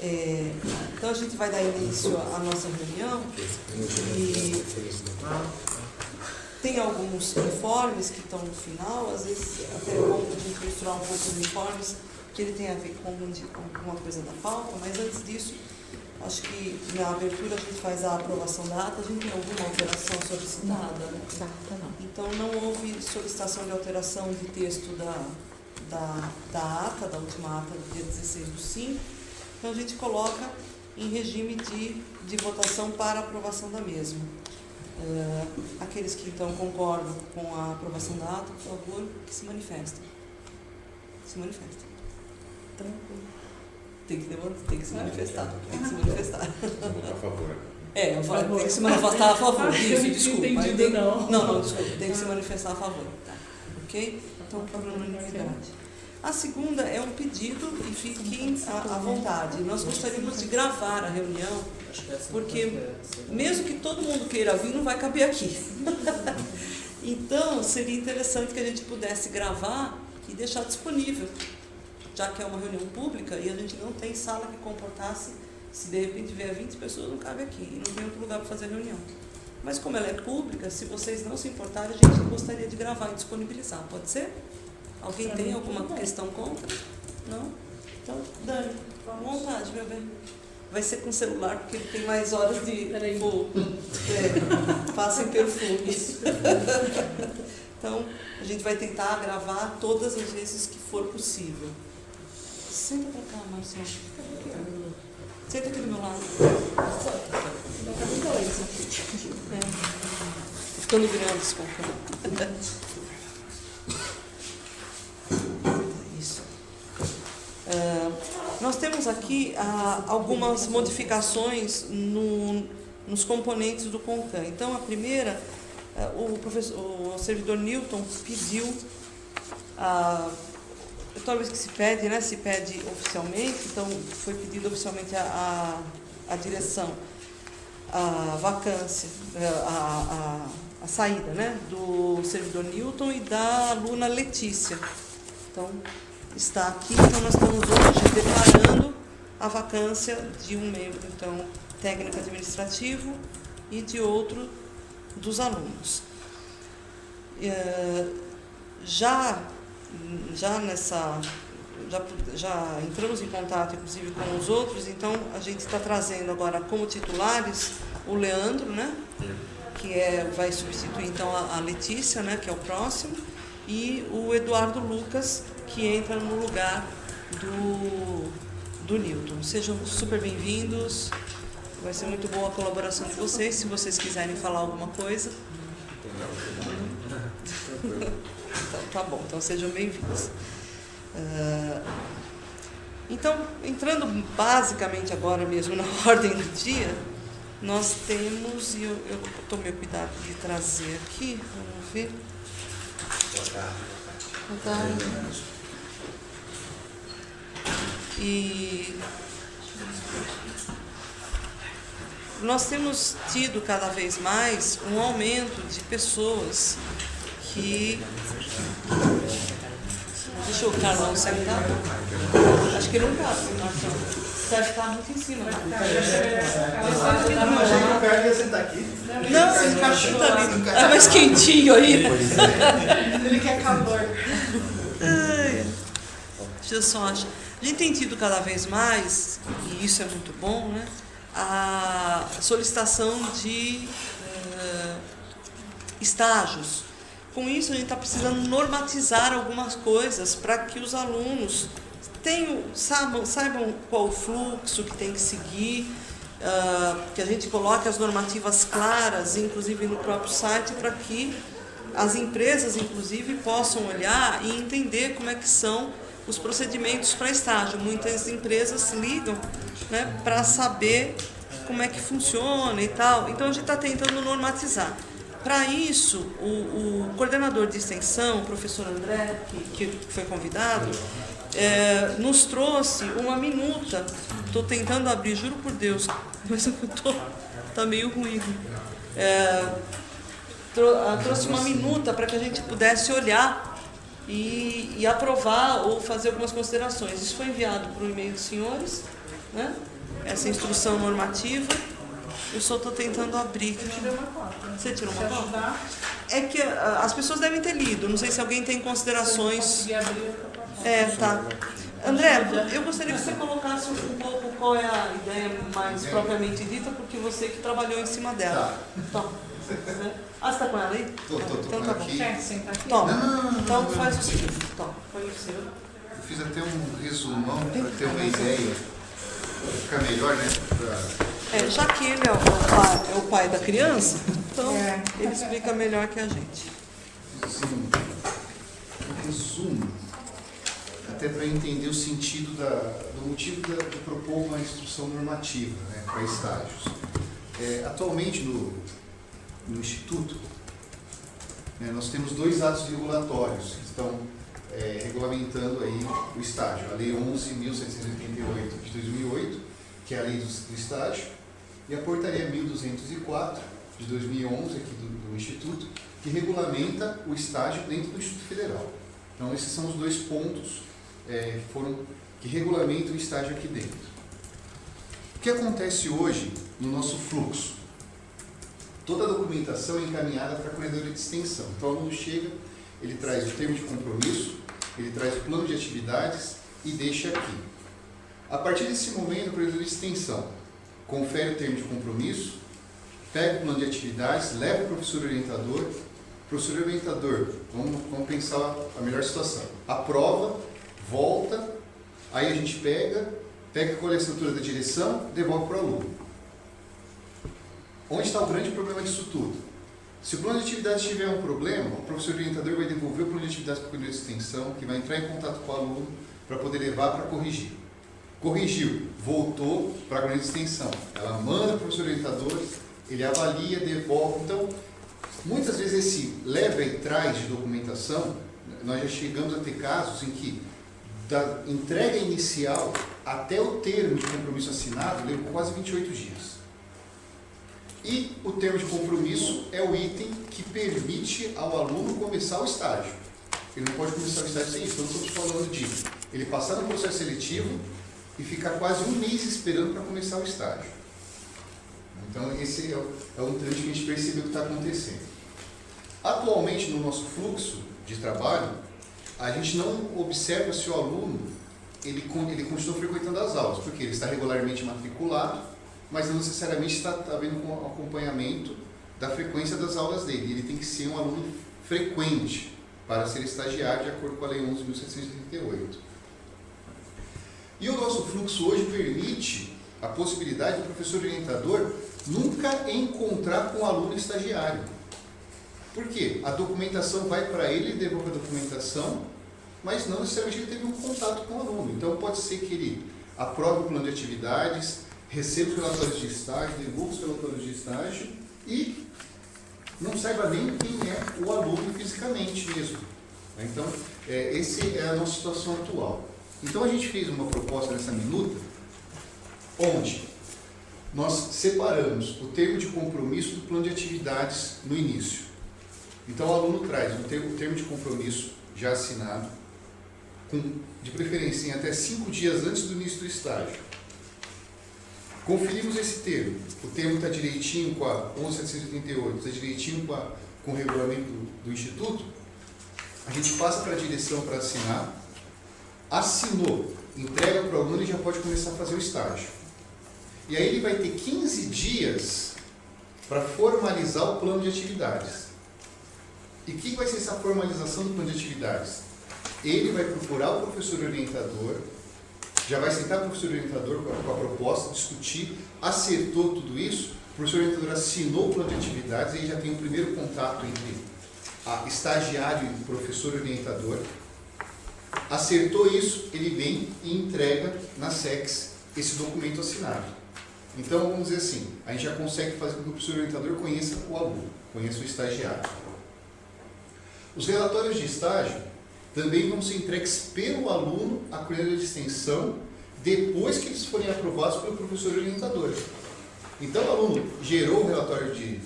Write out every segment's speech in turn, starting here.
Então a gente vai dar início à nossa reunião e tem alguns informes que estão no final, às vezes até é bom a gente misturar um pouco os informes, que ele tem a ver com alguma coisa da pauta, mas antes disso, acho que na abertura a gente faz a aprovação da ata, a gente tem alguma alteração solicitada, né? Então não houve solicitação de alteração de texto da ata, da última ata do dia 16/5, então a gente coloca em regime de votação para aprovação da mesma. Aqueles que então concordam com a aprovação da ata, por favor, que se manifestem. Se manifestem. Tranquilo. Tem que se manifestar. Tem que se manifestar. A favor. Tem que se manifestar a favor. Isso, desculpa. Não, desculpa. Tem que se manifestar a favor. Ok? Então, por unanimidade. A segunda é um pedido, e fiquem à vontade. Nós gostaríamos de gravar a reunião, porque mesmo que todo mundo queira vir, não vai caber aqui. Então, seria interessante que a gente pudesse gravar e deixar disponível, já que é uma reunião pública e a gente não tem sala que comportasse, se de repente vier 20 pessoas, não cabe aqui, e não tem outro lugar para fazer reunião. Mas como ela é pública, se vocês não se importarem, a gente gostaria de gravar e disponibilizar, pode ser? Alguém tem alguma questão contra? Não? Então, Dani, à vontade, meu bem. Vai ser com celular, porque ele tem mais horas de fogo. Passa em perfumes. Então, a gente vai tentar gravar todas as vezes que for possível. Senta pra cá, Marcelo. Senta aqui do meu lado. Tô ficando grande, desculpa. Isso. Nós temos aqui algumas modificações nos componentes do CONCAN. Então, a primeira, o servidor Newton pediu, toda vez que se pede, né, se pede oficialmente, então foi pedido oficialmente a direção, a vacância, a saída, né, do servidor Newton e da aluna Letícia. Então, está aqui, então nós estamos hoje declarando a vacância de um membro, então, técnico administrativo e de outro dos alunos. Já entramos em contato, inclusive, com os outros, então a gente está trazendo agora como titulares o Leandro, né, que vai substituir então a Letícia, né, que é o próximo, e o Eduardo Lucas, que entra no lugar do Newton. Sejam super bem-vindos, vai ser muito boa a colaboração de vocês, se vocês quiserem falar alguma coisa. Então, tá bom, então sejam bem-vindos. Então, entrando basicamente agora mesmo na ordem do dia, nós temos, e eu tomei o cuidado de trazer aqui, vamos ver. E nós temos tido cada vez mais um aumento de pessoas que... Deixa o Carlão sentar. Acho que não cabe, Marcão. Deve estar muito em cima. Não, está ali. É mais quentinho aí. Ele quer calor. Deixa eu só achar. A gente tem tido cada vez mais, e isso é muito bom, né, a solicitação de estágios. Com isso, a gente está precisando normatizar algumas coisas para que os alunos saibam qual o fluxo que tem que seguir, que a gente coloque as normativas claras, inclusive no próprio site, para que as empresas, inclusive, possam olhar e entender como é que são os procedimentos para estágio. Muitas empresas ligam, né, para saber como é que funciona e tal. Então, a gente está tentando normatizar. Para isso, o coordenador de extensão, o professor André, que foi convidado, nos trouxe uma minuta. Estou tentando abrir, juro por Deus, mas está meio ruim. Trouxe uma minuta para que a gente pudesse olhar e aprovar ou fazer algumas considerações. Isso foi enviado para o e-mail dos senhores, né? essa instrução normativa. Eu só estou tentando abrir. Eu tirei uma cópia. Você tirou uma Se cópia? ajudar, É que as pessoas devem ter lido. Não sei se alguém tem se eu considerações. conseguir abrir, eu passo. Tá. André, eu gostaria que você colocasse um pouco qual é a ideia mais propriamente dita, porque você que trabalhou em cima dela. Tá. Você está com ela aí? Tô Então tá bom. aqui. Quer sentar aqui? Toma. Não. Então faz o seguinte. Toma, põe o seu. Eu fiz até um resumão para ter uma ideia. Ficar melhor, né? Já que ele é o pai da criança, então ele explica melhor que a gente. Assim, um resumo, até para entender o sentido do motivo de propor uma instrução normativa, né, para estágios. Atualmente no Instituto, né, nós temos 2 atos regulatórios que estão regulamentando aí o estágio. A Lei 11.788 de 2008, que é a lei do estágio, e a Portaria 1.204 de 2011 aqui do Instituto, que regulamenta o estágio dentro do Instituto Federal. Então esses são os 2 pontos que regulamentam o estágio aqui dentro. O que acontece hoje no nosso fluxo? Toda a documentação é encaminhada para a coordenadora de extensão. Então o aluno chega, ele traz o termo de compromisso, ele traz o plano de atividades e deixa aqui. A partir desse momento, a coordenadora de extensão confere o termo de compromisso, pega o plano de atividades, leva o professor orientador. Professor orientador, vamos pensar a melhor situação. Aprova, volta, aí a gente pega qual é a estrutura da direção, devolve para o aluno. Onde está o grande problema disso tudo? Se o plano de atividades tiver um problema, o professor orientador vai devolver o plano de atividades para a coordenadora de extensão, que vai entrar em contato com o aluno para poder levar para corrigir. Corrigiu, voltou para a coordenadora de extensão. Ela manda para o professor orientador, ele avalia, devolve. Então, muitas vezes esse leva e traz de documentação, nós já chegamos a ter casos em que da entrega inicial até o termo de compromisso assinado levou quase 28 dias. E o termo de compromisso é o item que permite ao aluno começar o estágio. Ele não pode começar o estágio sem isso. Então, estamos falando de ele passar no processo seletivo e ficar quase 1 mês esperando para começar o estágio. Então, esse é um trâmite que a gente percebeu que está acontecendo. Atualmente, no nosso fluxo de trabalho, a gente não observa se o aluno ele continua frequentando as aulas, porque ele está regularmente matriculado, mas não necessariamente está havendo um acompanhamento da frequência das aulas dele. Ele tem que ser um aluno frequente para ser estagiário, de acordo com a Lei 11.788. E o nosso fluxo hoje permite a possibilidade do professor orientador nunca encontrar com o aluno estagiário. Por quê? A documentação vai para ele, ele devolve a documentação, mas não necessariamente ele teve um contato com o aluno. Então pode ser que ele aprove o plano de atividades, receba os relatórios de estágio, devolva os relatórios de estágio e não saiba nem quem é o aluno fisicamente mesmo. Então, essa é a nossa situação atual. Então a gente fez uma proposta nessa minuta, onde nós separamos o termo de compromisso do plano de atividades no início. Então o aluno traz o termo de compromisso já assinado, de preferência em até 5 dias antes do início do estágio. Conferimos esse termo. O termo está direitinho com a 11.788, está direitinho com o regulamento do Instituto. A gente passa para a direção para assinar. Assinou, entrega para o aluno e já pode começar a fazer o estágio. E aí ele vai ter 15 dias para formalizar o plano de atividades. E o que vai ser essa formalização do plano de atividades? Ele vai procurar o professor orientador, já vai sentar com o professor orientador com a proposta, discutir, acertou tudo isso, o professor orientador assinou o plano de atividades e aí já tem um primeiro contato entre estagiário e professor orientador. Acertou isso, ele vem e entrega na SEX esse documento assinado. Então, vamos dizer assim, a gente já consegue fazer com que o professor orientador conheça o aluno, conheça o estagiário. Os relatórios de estágio também vão ser entregues pelo aluno à coordenadora de extensão depois que eles forem aprovados pelo professor orientador. Então, o aluno gerou o relatório de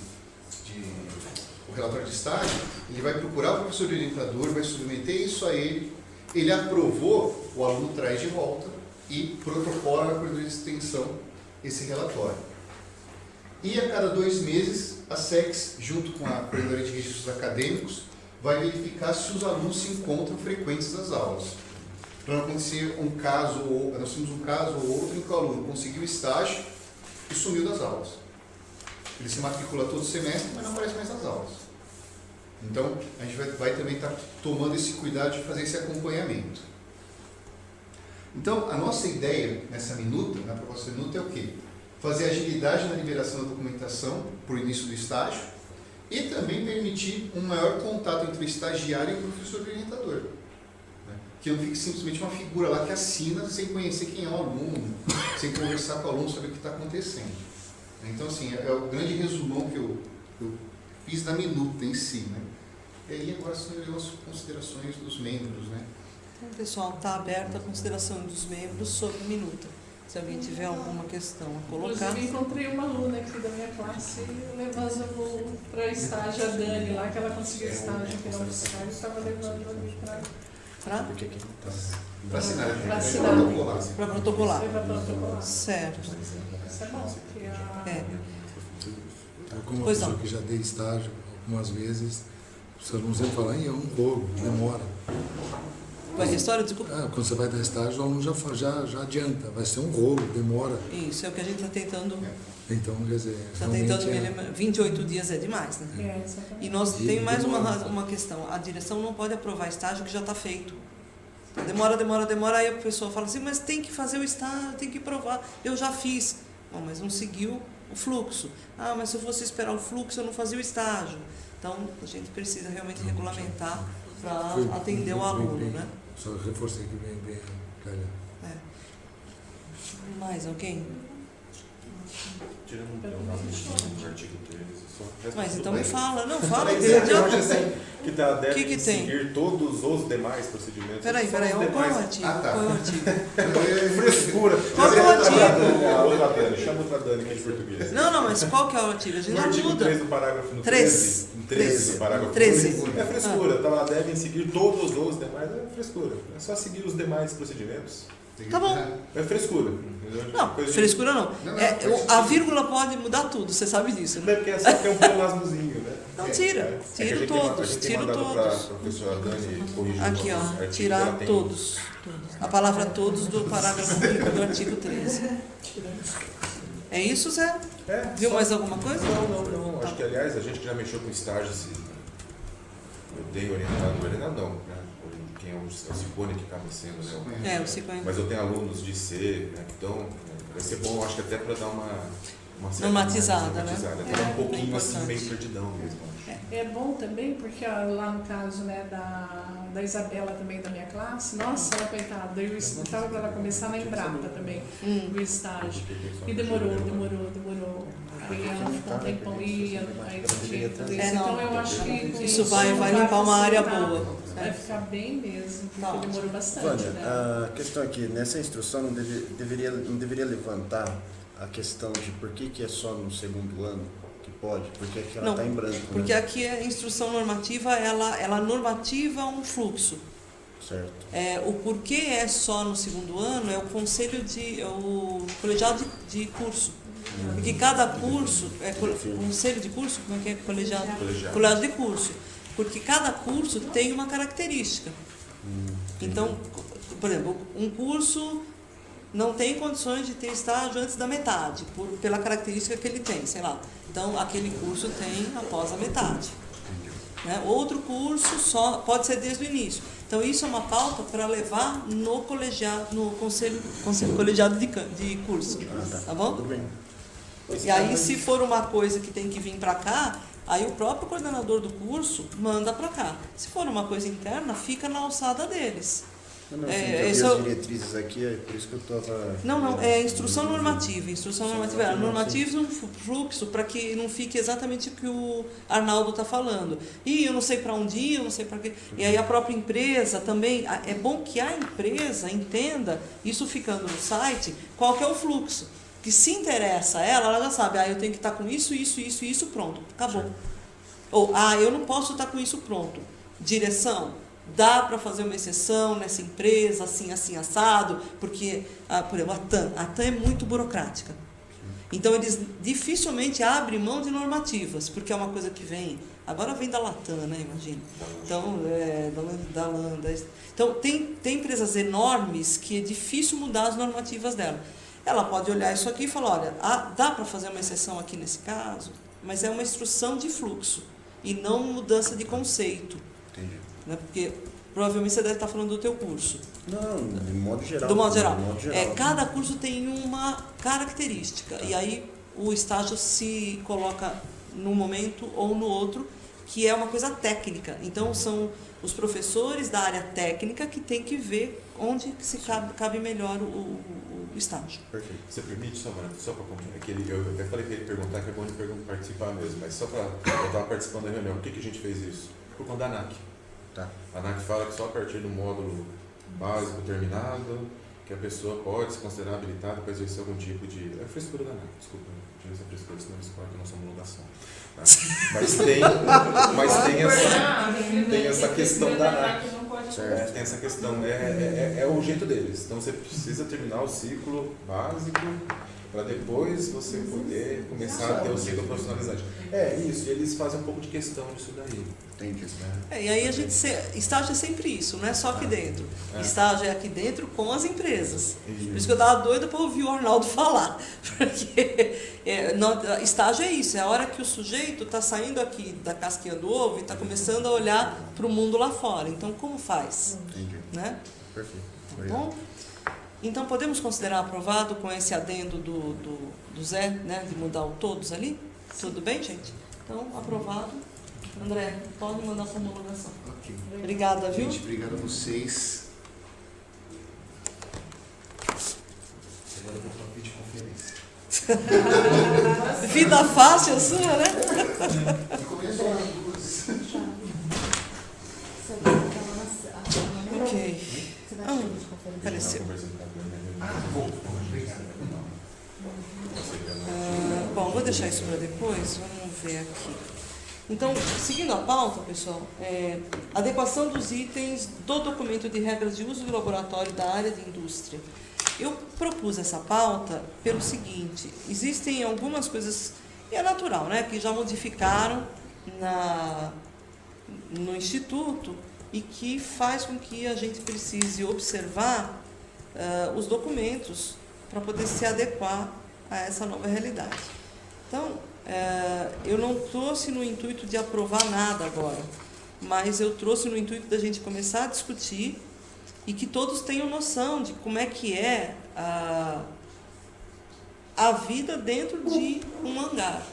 estágio, ele vai procurar o professor orientador, vai submeter isso a ele, ele aprovou, o aluno traz de volta e protocola na coordenadora de extensão esse relatório. E a cada 2 meses, a SEX, junto com a Coordenadoria de Registros Acadêmicos, vai verificar se os alunos se encontram frequentes nas aulas. Para não acontecer um caso, nós temos um caso ou outro em que o aluno conseguiu estágio e sumiu das aulas. Ele se matricula todo semestre, mas não aparece mais nas aulas. Então, a gente vai também estar tomando esse cuidado de fazer esse acompanhamento. Então, a nossa ideia nessa minuta, na proposta de minuta, é o quê? Fazer agilidade na liberação da documentação para o início do estágio e também permitir um maior contato entre o estagiário e o professor orientador. Né? Que não fique simplesmente uma figura lá que assina sem conhecer quem é o aluno, sem conversar com o aluno sobre o que está acontecendo. Então, assim, é o grande resumão que eu fiz na minuta em si. Né? E aí agora são as considerações dos membros. Né? Então, pessoal, está aberta a consideração dos membros sobre a minuta. Se alguém tiver alguma questão a colocar. Inclusive, encontrei uma aluna aqui da minha classe levando para estágio a Dani lá, que ela conseguiu estágio aqui na UFSCar e estava levando ali Para assinar. Para assinar. Para protocolar. Para protocolar. Certo. Isso é bom, porque Como uma Pois pessoa não. que já dei estágio algumas vezes, os alunos sempre falam, é um rolo, demora. Vai ter história? Desculpa. Quando você vai dar estágio, o aluno já adianta, vai ser um rolo, demora. Isso é o que a gente está tentando. Então, quer dizer, Está realmente tentando me lembrar. 28 dias é demais, né? exatamente. E nós E tem mais demora. uma questão. A direção não pode aprovar estágio que já está feito. Demora, aí a pessoa fala assim, mas tem que fazer o estágio, tem que provar. Eu já fiz. Bom, mas não seguiu o fluxo. Ah, mas se eu fosse esperar o fluxo, eu não fazia o estágio. Então, a gente precisa realmente regulamentar para Foi atender o bem, aluno, bem, né? Só reforcei que bem, calha. Mais alguém? Tirando um artigo 13, só Mas então me fala. Não, fala. Eu acho assim, que deve que tem? seguir todos os demais procedimentos. Peraí, Só os qual é o demais. artigo? Ah, tá. Qual é o artigo? Frescura. Qual que é o artigo? A outra Dani, chama outra Dani que é de português. Não, mas qual que é o artigo? A gente No não artigo muda. 3 do parágrafo no 13. 13 do parágrafo 13. 13. É frescura, tá lá, devem seguir todos os demais, é frescura. É só seguir os demais procedimentos. Tá bom. É frescura. Entendeu? Não, Coisa de- frescura não. Não, É, faz a sentido. vírgula pode mudar tudo, você sabe disso, né? Não é porque é só que é um pleonasmozinho, né? Não, tira. É que a Tira gente todos. tem Tira mandado para a todos. professora Dani corrigir Aqui, os nossos ó. artigos, Tirar ela tem- todos. A palavra todos do parágrafo 5 do artigo 13. É isso, Zé? É, Viu só- mais alguma coisa? Não. Tá. Acho que, aliás, a gente que já mexeu com estágio, eu dei orientado não, né? Quem é o Cicone que acaba sendo, né? O 50. Mas eu tenho alunos de C, né? Então, vai ser bom, acho que até para dar uma certa Normatizada, né? Até um pouquinho é assim, importante. meio perdidão mesmo, acho. É bom também, porque ó, lá no caso né, da Isabela também da minha classe, nossa, ela coitada, eu estava para ela começar na Embrapa também, o estágio. E demorou. Aí ela ficou um tempão ia, aí tinha que fazer isso. não. Então eu acho que com Isso vai limpar uma área facilitar. boa. Vai ficar bem mesmo, porque Tá. demorou bastante, Vânia, né? a questão aqui, nessa instrução não deveria levantar a questão de por que é só no segundo ano que pode, porque aqui ela Não, está em branco, Porque né? aqui a instrução normativa, ela normativa um fluxo. Certo. O porquê é só no segundo ano é o o colegiado de curso. Porque cada curso, conselho de curso, como é que é? Colegiado de curso. Porque cada curso tem uma característica. Então, por exemplo, um curso não tem condições de ter estágio antes da metade, pela característica que ele tem, sei lá. Então, aquele curso tem após a metade. Né? Outro curso só pode ser desde o início. Então, isso é uma pauta para levar no conselho colegiado de curso. Tá bom? Tudo bem. E aí, se for uma coisa que tem que vir para cá, aí o próprio coordenador do curso manda para cá. Se for uma coisa interna, fica na alçada deles. Não, É, eu isso- vi as diretrizes aqui, é por isso que eu estava... Não, é instrução normativa. Instrução normativa é normativa, normativa um fluxo para que não fique exatamente o que o Arnaldo está falando. E eu não sei para onde ir, eu não sei para quê. E aí a própria empresa também, é bom que a empresa entenda, isso ficando no site, qual que é o fluxo. Que se interessa a ela já sabe, eu tenho que estar com isso, pronto, acabou. Ou, eu não posso estar com isso pronto. Direção, dá para fazer uma exceção nessa empresa, assim, assado, porque, por exemplo, a TAM é muito burocrática. Então, eles dificilmente abrem mão de porque é uma coisa que vem. Agora vem da Latam, né? Imagina. Então, da Landa. Então, tem empresas enormes que é difícil mudar as normativas dela. Ela pode olhar isso aqui e falar, olha, dá para fazer uma exceção aqui nesse caso, mas é uma instrução de fluxo e não mudança de conceito. Entendi. Né? Porque provavelmente você deve estar falando do teu curso. Não, de modo geral. Do modo geral. De modo geral. Cada curso tem uma característica. E aí o estágio se coloca num momento ou no outro, que é uma coisa técnica. Então são os professores da área técnica que tem que ver onde se cabe melhor o estágio. Perfeito. Você permite, só para concluir, eu até falei que ele perguntar, que é bom de participar mesmo, mas só para eu estava participando da reunião, por que a gente fez isso? Por conta da ANAC. Tá. A ANAC fala que só a partir do módulo básico terminado que a pessoa pode se considerar habilitada para exercer algum tipo de... É frescura da ANAC, desculpa, não tinha essa frescura, senão eles falam que não são homologação. Tá? Mas tem essa questão da ANAC. Tem essa questão, é o jeito deles. Então você precisa terminar o ciclo básico para depois você poder começar a ter o ciclo profissionalizante. É isso, e eles fazem um pouco de questão disso daí. Entendi. E aí estágio é sempre isso, não é só aqui dentro. Estágio é aqui dentro com as empresas. Por isso que eu estava doida para ouvir o Arnaldo falar. Porque estágio é isso, é a hora que o sujeito está saindo aqui da casquinha do ovo e está começando a olhar para o mundo lá fora. Então, como faz? Entendi. Né? Perfeito. Tá bom? Então, podemos considerar aprovado com esse adendo do Zé, né, de mudar o todos ali? Tudo bem, gente? Então, aprovado. André, pode mandar sua homologação. Ok. Obrigada, viu? Gente, obrigado a vocês. Agora eu vou para uma videoconferência. Vida fácil a sua, né? Começou as duas. Ok. Apareceu. Bom, vou deixar isso para depois, vamos ver aqui. Então, seguindo a pauta, pessoal, adequação dos itens do documento de regras de uso do laboratório da área de indústria. Eu propus essa pauta pelo seguinte, existem algumas coisas, e é natural, né, que já modificaram no Instituto e que faz com que a gente precise observar os documentos para poder se adequar a essa nova realidade. Então, eu não trouxe no intuito de aprovar nada agora, mas eu trouxe no intuito da gente começar a discutir e que todos tenham noção de como é que é a vida dentro de um hangar.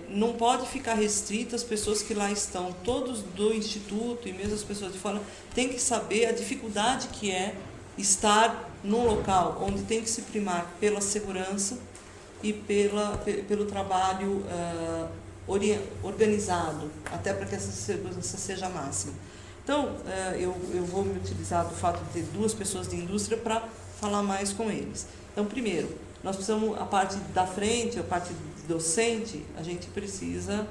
Não pode ficar restrito às pessoas que lá estão, todos do Instituto e mesmo as pessoas de fora têm que saber a dificuldade que é estar num local onde tem que se primar pela segurança e pelo trabalho organizado, até para que essa segurança seja máxima. Então, eu vou me utilizar do fato de ter 2 pessoas de indústria para falar mais com eles. Então, primeiro, nós precisamos, a parte da frente, a parte docente, a gente precisa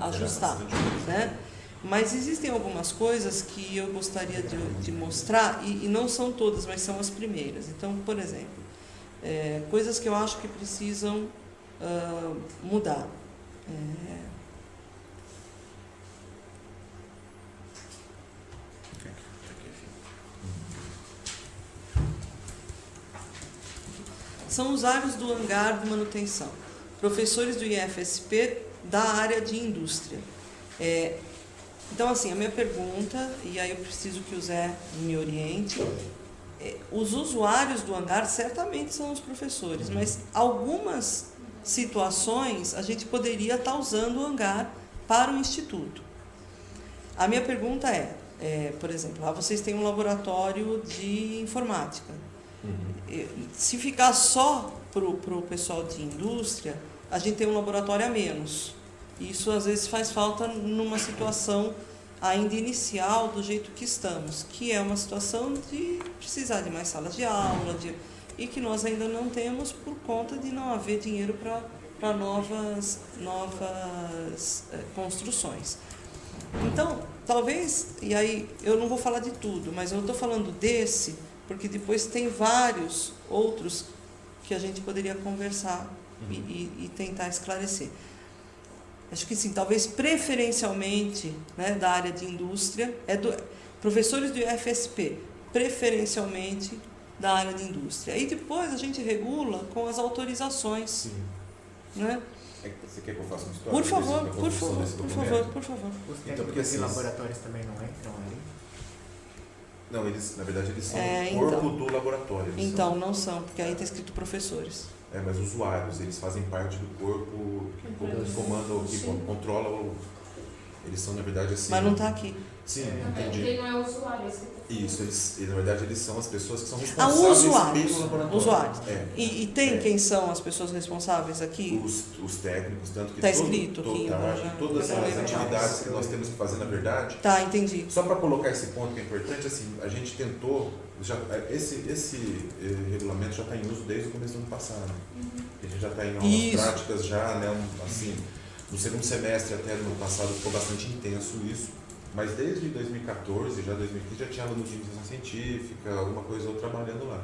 ajustar, né? Mas existem algumas coisas que eu gostaria de mostrar, e não são todas, mas são as primeiras. Então, por exemplo, coisas que eu acho que precisam mudar. São usuários do hangar de manutenção, professores do IFSP da área de indústria. Então, assim, a minha pergunta, e aí eu preciso que o Zé me oriente, os usuários do hangar certamente são os professores, mas algumas situações a gente poderia estar usando o hangar para o instituto. A minha pergunta por exemplo, lá vocês têm um laboratório de informática. Se ficar só para o pessoal de indústria, a gente tem um laboratório a menos. Isso às vezes faz falta numa situação ainda inicial do jeito que estamos, que é uma situação de precisar de mais salas de aula, e que nós ainda não temos por conta de não haver dinheiro para novas construções. Então, talvez, e aí eu não vou falar de tudo, mas eu estou falando desse, porque depois tem vários outros que a gente poderia conversar e tentar esclarecer. Acho que sim, talvez preferencialmente, né, da área de indústria, professores do IFSP, preferencialmente da área de indústria. E depois a gente regula com as autorizações. Sim. Né? Você quer que eu faça uma história? Por favor, da por construção favor, desse por documento? favor, por favor. Os Então, técnicos porque de assim, laboratórios também não entram ali? Não, eles, na verdade, eles são Então. o corpo do laboratório. Eles Então, não são, porque aí está escrito professores. mas usuários, eles fazem parte do corpo que comanda, que controla o... Eles são, na verdade, assim... Mas não está aqui. Sim, Até entendi. porque não é usuário. Isso, na verdade, eles são as pessoas que são responsáveis Usuários. pelo laboratório. Usuários. É. E tem quem são as pessoas responsáveis aqui? Os técnicos, tanto que Tá escrito aqui, todas eu as lembro. atividades que nós temos que fazer, na verdade. Tá, entendi. Só para colocar esse ponto que é importante, assim, a gente tentou, esse regulamento já está em uso desde o começo do ano passado. A gente já está em aulas práticas já, né, assim, no segundo semestre até do ano passado ficou bastante intenso isso, mas desde 2014, já 2015, já tinha aluno de iniciação científica, alguma coisa ou outra trabalhando lá.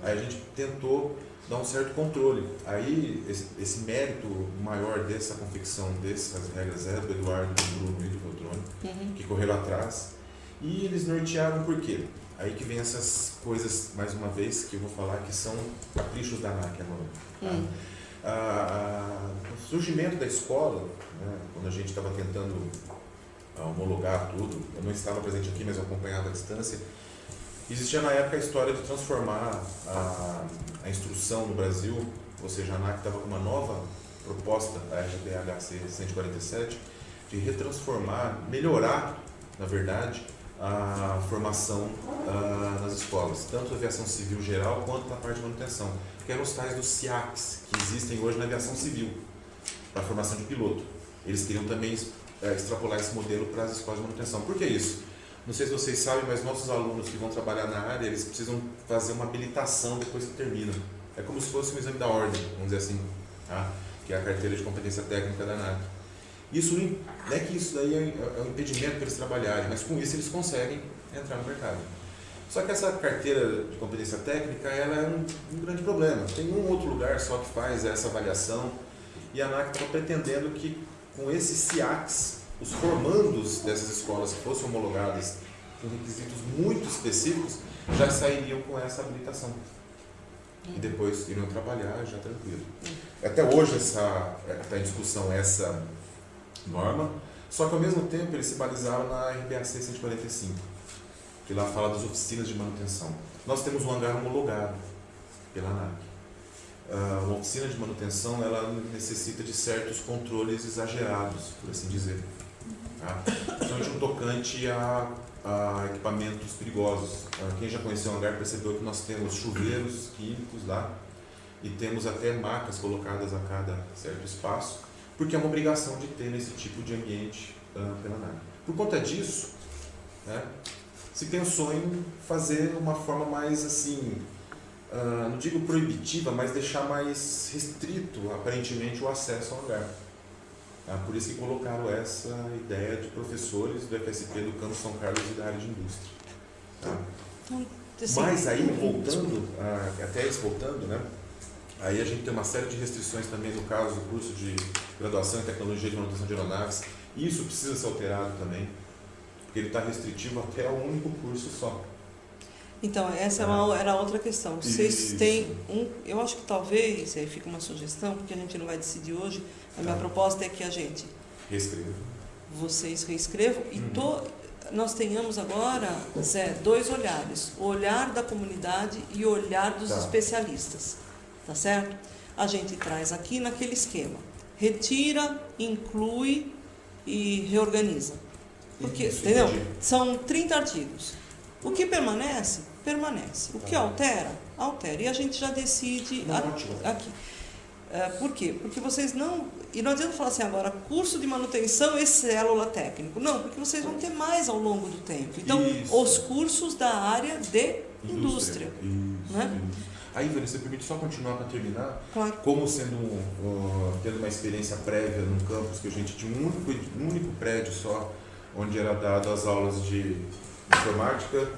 Aí a gente tentou dar um certo controle. Aí esse mérito maior dessa confecção dessas regras é do Eduardo, do Bruno e do Veltroni, que correram atrás. E eles nortearam por quê? Aí que vem essas coisas, mais uma vez, que eu vou falar que são caprichos da ANAC agora. O surgimento da escola, né, quando a gente estava tentando homologar tudo, eu não estava presente aqui, mas eu acompanhava à distância, existia na época a história de transformar a instrução no Brasil, ou seja, a ANAC estava com uma nova proposta, a RGBHC 147, de retransformar, melhorar, na verdade, a formação nas escolas, tanto a aviação civil geral quanto na parte de manutenção, que eram os tais dos SIACs, que existem hoje na aviação civil, para a formação de piloto. Eles queriam também extrapolar esse modelo para as escolas de manutenção. Por que isso? Não sei se vocês sabem, mas nossos alunos que vão trabalhar na área, eles precisam fazer uma habilitação depois que terminam. É como se fosse um exame da ordem, vamos dizer assim, tá? Que é a carteira de competência técnica da ANAC. Isso não é que isso daí é um impedimento para eles trabalharem, mas com isso eles conseguem entrar no mercado. Só que essa carteira de competência técnica, ela é um grande problema. Tem um outro lugar só que faz essa avaliação, e a ANAC estava pretendendo que com esses SIACs, os formandos dessas escolas que fossem homologadas com requisitos muito específicos, já sairiam com essa habilitação. E depois iriam trabalhar já tranquilo. Até hoje está em discussão essa norma, só que ao mesmo tempo eles se balizaram na RBAC 145, que lá fala das oficinas de manutenção. Nós temos um hangar homologado pela ANAC. Uma oficina de manutenção, ela necessita de certos controles exagerados, por assim dizer. Tá? Principalmente no tocante a equipamentos perigosos. Quem já conheceu o hangar percebeu que nós temos chuveiros químicos lá e temos até macas colocadas a cada certo espaço, porque é uma obrigação de ter nesse tipo de ambiente pela ANAC. Por conta disso, né, se pensou em fazer uma forma mais assim, não digo proibitiva, mas deixar mais restrito, aparentemente, o acesso ao hangar. Por isso que colocaram essa ideia de professores do FSP do Campo São Carlos e da área de indústria. Então, assim, Mas aí, voltando, até isso voltando, né? Aí a gente tem uma série de restrições também no caso do curso de graduação em tecnologia de manutenção de aeronaves. Isso precisa ser alterado também, porque ele está restritivo até a um único curso só. Então, essa era outra questão. Vocês têm eu acho que talvez, aí fica uma sugestão, porque a gente não vai decidir hoje, a minha proposta é que a gente, vocês reescrevam e nós tenhamos agora, Zé, dois olhares, o olhar da comunidade e o olhar dos especialistas, tá certo? A gente traz aqui naquele esquema, retira, inclui e reorganiza. Porque, entendeu? São 30 artigos. O que permanece, permanece. O que altera, altera. E a gente já decide aqui. Por quê? Porque vocês não... E não adianta falar assim agora, curso de manutenção e célula técnico. Não, porque vocês vão ter mais ao longo do tempo. Então, os cursos da área de indústria. Né? Aí, Vânia, você permite só continuar para terminar? Claro. Como tendo uma experiência prévia num campus que a gente tinha um único prédio só, onde era dado as aulas de informática,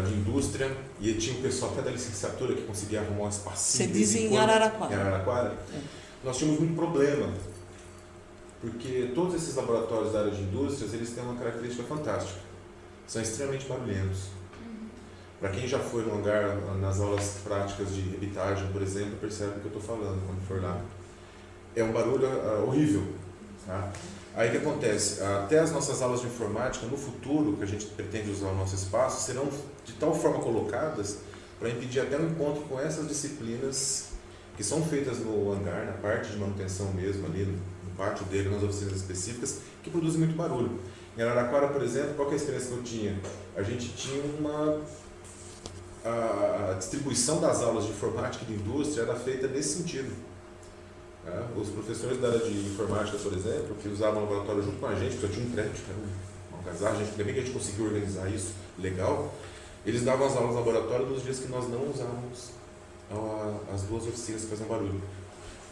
de indústria, e tinha o pessoal até da licenciatura que conseguia arrumar um espacinho. Você diz em Araraquara. Em Araraquara. Nós tínhamos muito problema, porque todos esses laboratórios da área de indústrias, eles têm uma característica fantástica. São extremamente barulhentos. Para quem já foi no hangar, nas aulas práticas de rebitagem, por exemplo, percebe o que eu estou falando quando for lá. É um barulho horrível. Tá? Aí o que acontece? Até as nossas aulas de informática, no futuro, que a gente pretende usar o nosso espaço, serão de tal forma colocadas para impedir até um encontro com essas disciplinas que são feitas no hangar, na parte de manutenção mesmo, ali no pátio dele, nas oficinas específicas, que produzem muito barulho. Em Araraquara, por exemplo, qual que é a experiência que eu tinha? A gente tinha a distribuição das aulas de informática e de indústria era feita nesse sentido. Os professores da área de informática, por exemplo, que usavam o laboratório junto com a gente, porque eu tinha um crédito, era uma algazarra, ainda bem que a gente conseguiu organizar isso legal, eles davam as aulas no laboratório nos dias que nós não usávamos as duas oficinas que faziam barulho.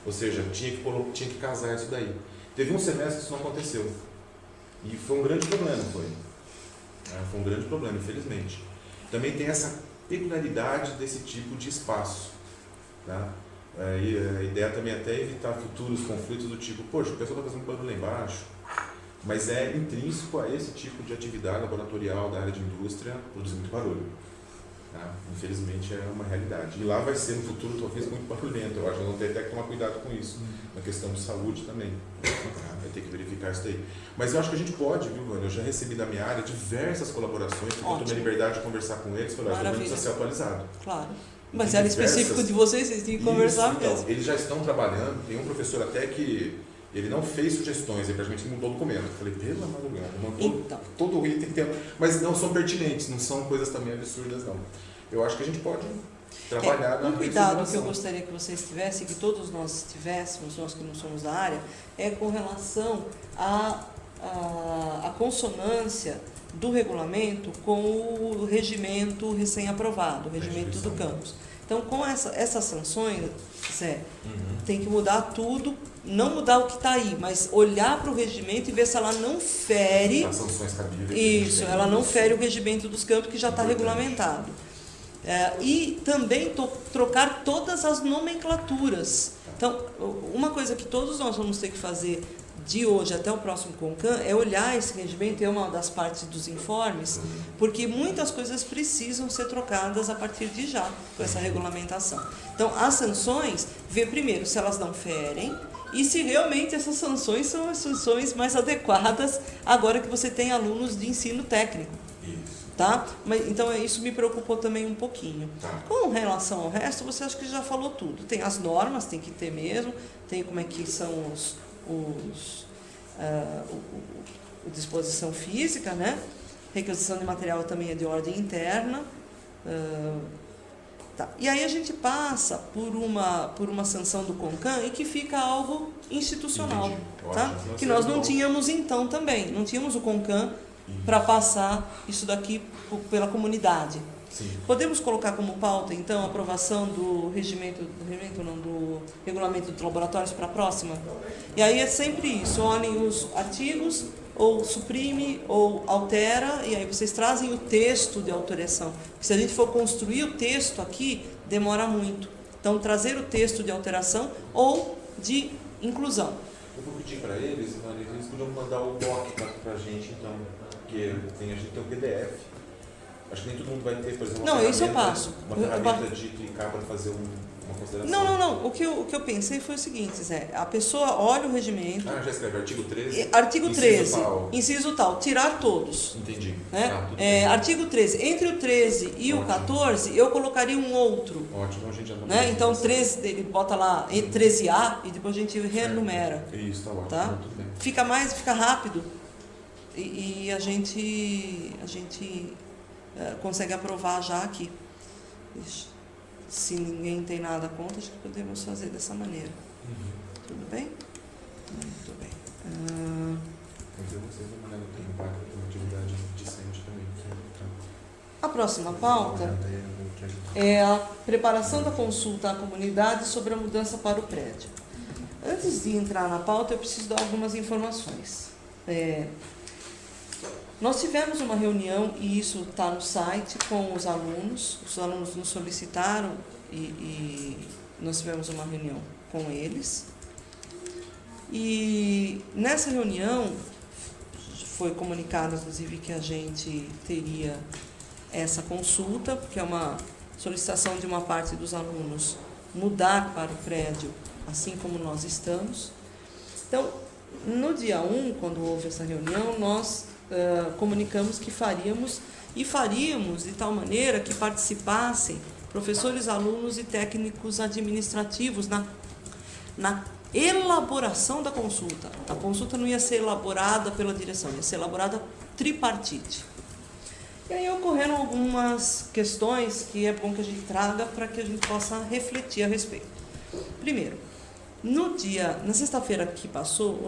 Ou seja, tinha que casar isso daí. Teve um semestre que isso não aconteceu. E foi um grande problema, foi um grande problema, infelizmente. Também tem essa peculiaridade desse tipo de espaço. Tá? E a ideia também é até evitar futuros conflitos do tipo, poxa, o pessoal está fazendo barulho lá embaixo, mas é intrínseco a esse tipo de atividade laboratorial da área de indústria produzir muito barulho. Tá? Infelizmente é uma realidade. E lá vai ser no futuro talvez muito barulhento, eu acho que nós vamos ter até que tomar cuidado com isso, na questão de saúde também. Vai ter que verificar isso daí. Mas eu acho que a gente pode, viu, Vânia? Eu já recebi da minha área diversas colaborações, porque eu tomei a liberdade de conversar com eles, falei, o precisa ser atualizado. Claro. Mas era específico de vocês tinham que conversar mesmo. Então, eles já estão trabalhando, tem um professor até que ele não fez sugestões, ele praticamente mudou o documento. Eu falei, pela madrugada, então, todo o item tem. Mas não são pertinentes, não são coisas também absurdas, não. Eu acho que a gente pode trabalhar na um cuidado que eu gostaria que vocês tivessem, que todos nós tivéssemos, nós que não somos da área, é com relação à consonância do regulamento com o regimento recém-aprovado, o regimento do campus. Então, com essas sanções, Zé, tem que mudar tudo, não mudar o que está aí, mas olhar para o regimento e ver se ela não fere. As sanções cabíveis. Isso, ela não fere o regimento dos campos que já está regulamentado. E também trocar todas as nomenclaturas. Então, uma coisa que todos nós vamos ter que fazer de hoje até o próximo CONCAN é olhar esse regimento, é uma das partes dos informes, porque muitas coisas precisam ser trocadas a partir de já, com essa regulamentação. Então, as sanções, ver primeiro se elas não ferem e se realmente essas sanções são as sanções mais adequadas agora que você tem alunos de ensino técnico. Tá? Mas, então, isso me preocupou também um pouquinho. Com relação ao resto, você acha que já falou tudo. Tem as normas, tem que ter mesmo, tem como é que são disposição física, né? Requisição de material também é de ordem interna. Tá. E aí a gente passa por uma sanção do CONCAN e que fica algo institucional. Tá? Que nós não tínhamos então também. Não tínhamos o CONCAN para passar isso daqui pela comunidade. Sim. Podemos colocar como pauta, então, a aprovação do regulamento dos laboratórios para a próxima? E aí é sempre isso, olhem os artigos, ou suprime, ou altera, e aí vocês trazem o texto de alteração. Porque se a gente for construir o texto aqui, demora muito. Então, trazer o texto de alteração ou de inclusão. Eu vou pedir para eles, Maria, eles podiam mandar o doc para a gente, então, porque a gente tem um PDF. Acho que nem todo mundo vai ter, por exemplo, não, isso eu passo. Uma ferramenta de clicar para fazer uma consideração. Não. O que eu pensei foi o seguinte, Zé. A pessoa olha o regimento... Já escreve artigo 13? Artigo 13, inciso tal, tirar todos. Entendi. Né? Artigo 13. Entre o 13 e o 14, eu colocaria um outro. Ótimo, a gente já não né? Então, 13, ele bota lá 13A e depois a gente renumera. Isso, está ótimo. Tá? Tudo bem. Fica rápido e a gente consegue aprovar já aqui. Se ninguém tem nada contra, acho que podemos fazer dessa maneira. Tudo bem? Muito bem. Então vocês vão mandar no impacto da atividade discente também. A próxima pauta é a preparação da consulta à comunidade sobre a mudança para o prédio. Antes de entrar na pauta, eu preciso dar algumas informações. Nós tivemos uma reunião, e isso está no site, com os alunos nos solicitaram e nós tivemos uma reunião com eles. E nessa reunião foi comunicado, inclusive, que a gente teria essa consulta, porque é uma solicitação de uma parte dos alunos mudar para o prédio, assim como nós estamos. Então, no dia 1, quando houve essa reunião, nós comunicamos que faríamos de tal maneira que participassem professores, alunos e técnicos administrativos na elaboração da consulta. A consulta não ia ser elaborada pela direção, ia ser elaborada tripartite. E aí ocorreram algumas questões que é bom que a gente traga para que a gente possa refletir a respeito. Primeiro, na sexta-feira que passou,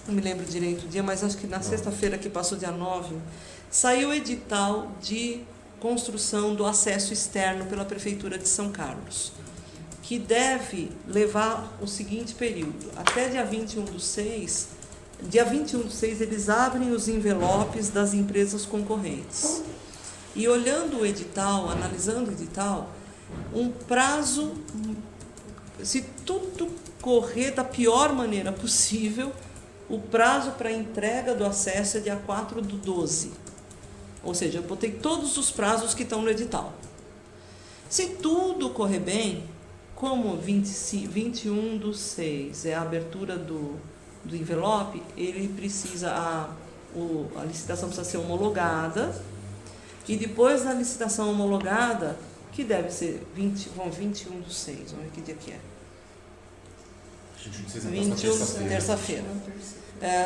não me lembro direito o dia, mas acho que na sexta-feira que passou, dia 9, saiu o edital de construção do acesso externo pela Prefeitura de São Carlos, que deve levar o seguinte período. Até dia 21/6, eles abrem os envelopes das empresas concorrentes. E olhando o edital, analisando o edital, um prazo, se tudo correr da pior maneira possível, o prazo para entrega do acesso é dia 4/12. Ou seja, eu botei todos os prazos que estão no edital. Se tudo correr bem, como 21/6 é a abertura do envelope, ele precisa, a licitação precisa ser homologada, e depois da licitação homologada, que deve ser 21/6, vamos ver que dia que é. 21, terça-feira.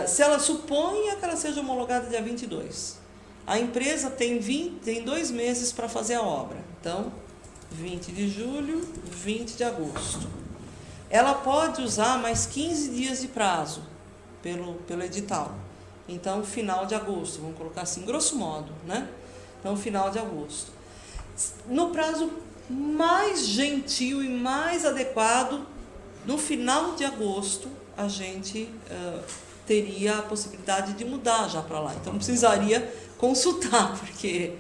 Se ela suponha que ela seja homologada dia 22, a empresa tem 2 meses para fazer a obra. Então, 20 de julho, 20 de agosto. Ela pode usar mais 15 dias de prazo pelo edital. Então, final de agosto, vamos colocar assim, grosso modo, né? Então, final de agosto. No prazo mais gentil e mais adequado, no final de agosto, a gente teria a possibilidade de mudar já para lá. Então, não precisaria consultar, porque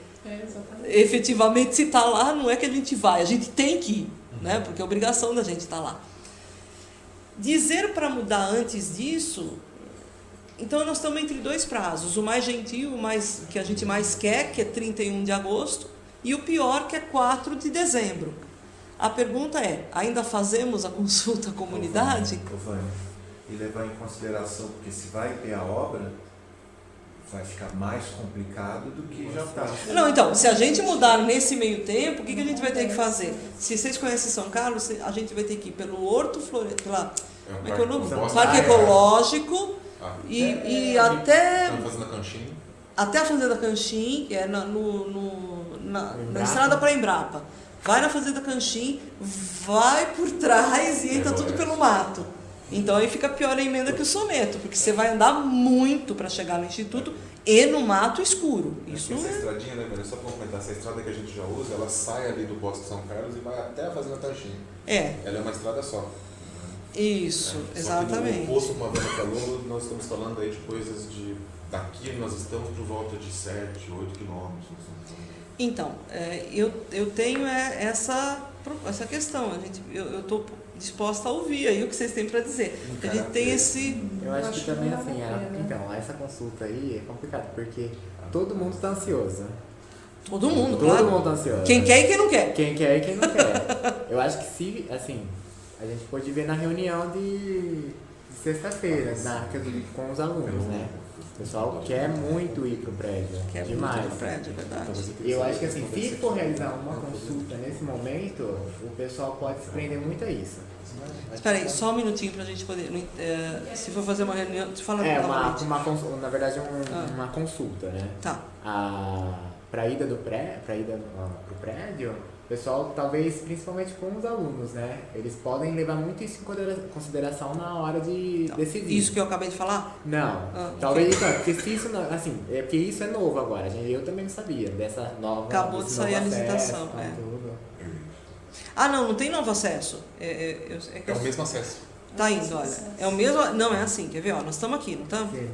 efetivamente, se está lá, não é que a gente vai, a gente tem que ir, né? Porque é obrigação da gente estar lá. Dizer para mudar antes disso, então nós estamos entre 2 prazos, o mais gentil, o mais, que a gente mais quer, que é 31 de agosto, e o pior, que é 4 de dezembro. A pergunta é, ainda fazemos a consulta à comunidade? Vânia, e levar em consideração, porque se vai ter a obra, vai ficar mais complicado do que já está. Não, então, se a gente mudar nesse meio tempo, o que a gente vai ter que fazer? Se vocês conhecem São Carlos, a gente vai ter que ir pelo Horto Florestal, Parque Ecológico, e até a Fazenda Canchim, que é na estrada para Embrapa. Vai na Fazenda Canchim, vai por trás e entra tudo pelo mato. Então aí fica pior a emenda que o soneto, porque você vai andar muito para chegar no Instituto e no mato escuro. Isso essa estradinha, né, Maria? Só para complementar, essa estrada que a gente já usa, ela sai ali do Bosque São Carlos e vai até a Fazenda Canchim. Ela é uma estrada só. Isso, exatamente. Só que o oposto, como a Vânia falou, nós estamos falando aí de coisas de... Daqui nós estamos por volta de 7, 8 quilômetros. Então, eu tenho essa questão. Eu estou disposta a ouvir aí o que vocês têm para dizer. A gente tem esse... Eu acho que também assim, então, essa consulta aí é complicado, porque todo mundo está ansioso. Todo mundo, claro. Todo mundo está ansioso. Quem quer e quem não quer. Quem quer e quem não quer. Eu acho que se, assim, a gente pode ver na reunião de sexta-feira, com os alunos, né? O pessoal quer muito ir pro prédio. Quer demais. muito ir pro prédio, é verdade. Eu acho que assim, se for realizar uma consulta nesse momento, o pessoal pode se prender muito a isso. Espera aí, só um minutinho para a gente poder... se for fazer uma reunião... Fala na verdade, uma consulta, né? Tá. Para ida pro prédio, o pessoal, talvez, principalmente com os alunos, né? Eles podem levar muito isso em consideração na hora de decidir. Isso que eu acabei de falar? Não. Talvez não, porque se isso, assim, porque isso é novo agora. Eu também não sabia dessa nova... Acabou de sair a licitação, tudo. Não tem novo acesso. É o mesmo acesso. Tá indo, olha. É o mesmo... Não, é assim, quer ver? Nós estamos aqui, não estamos? Sim.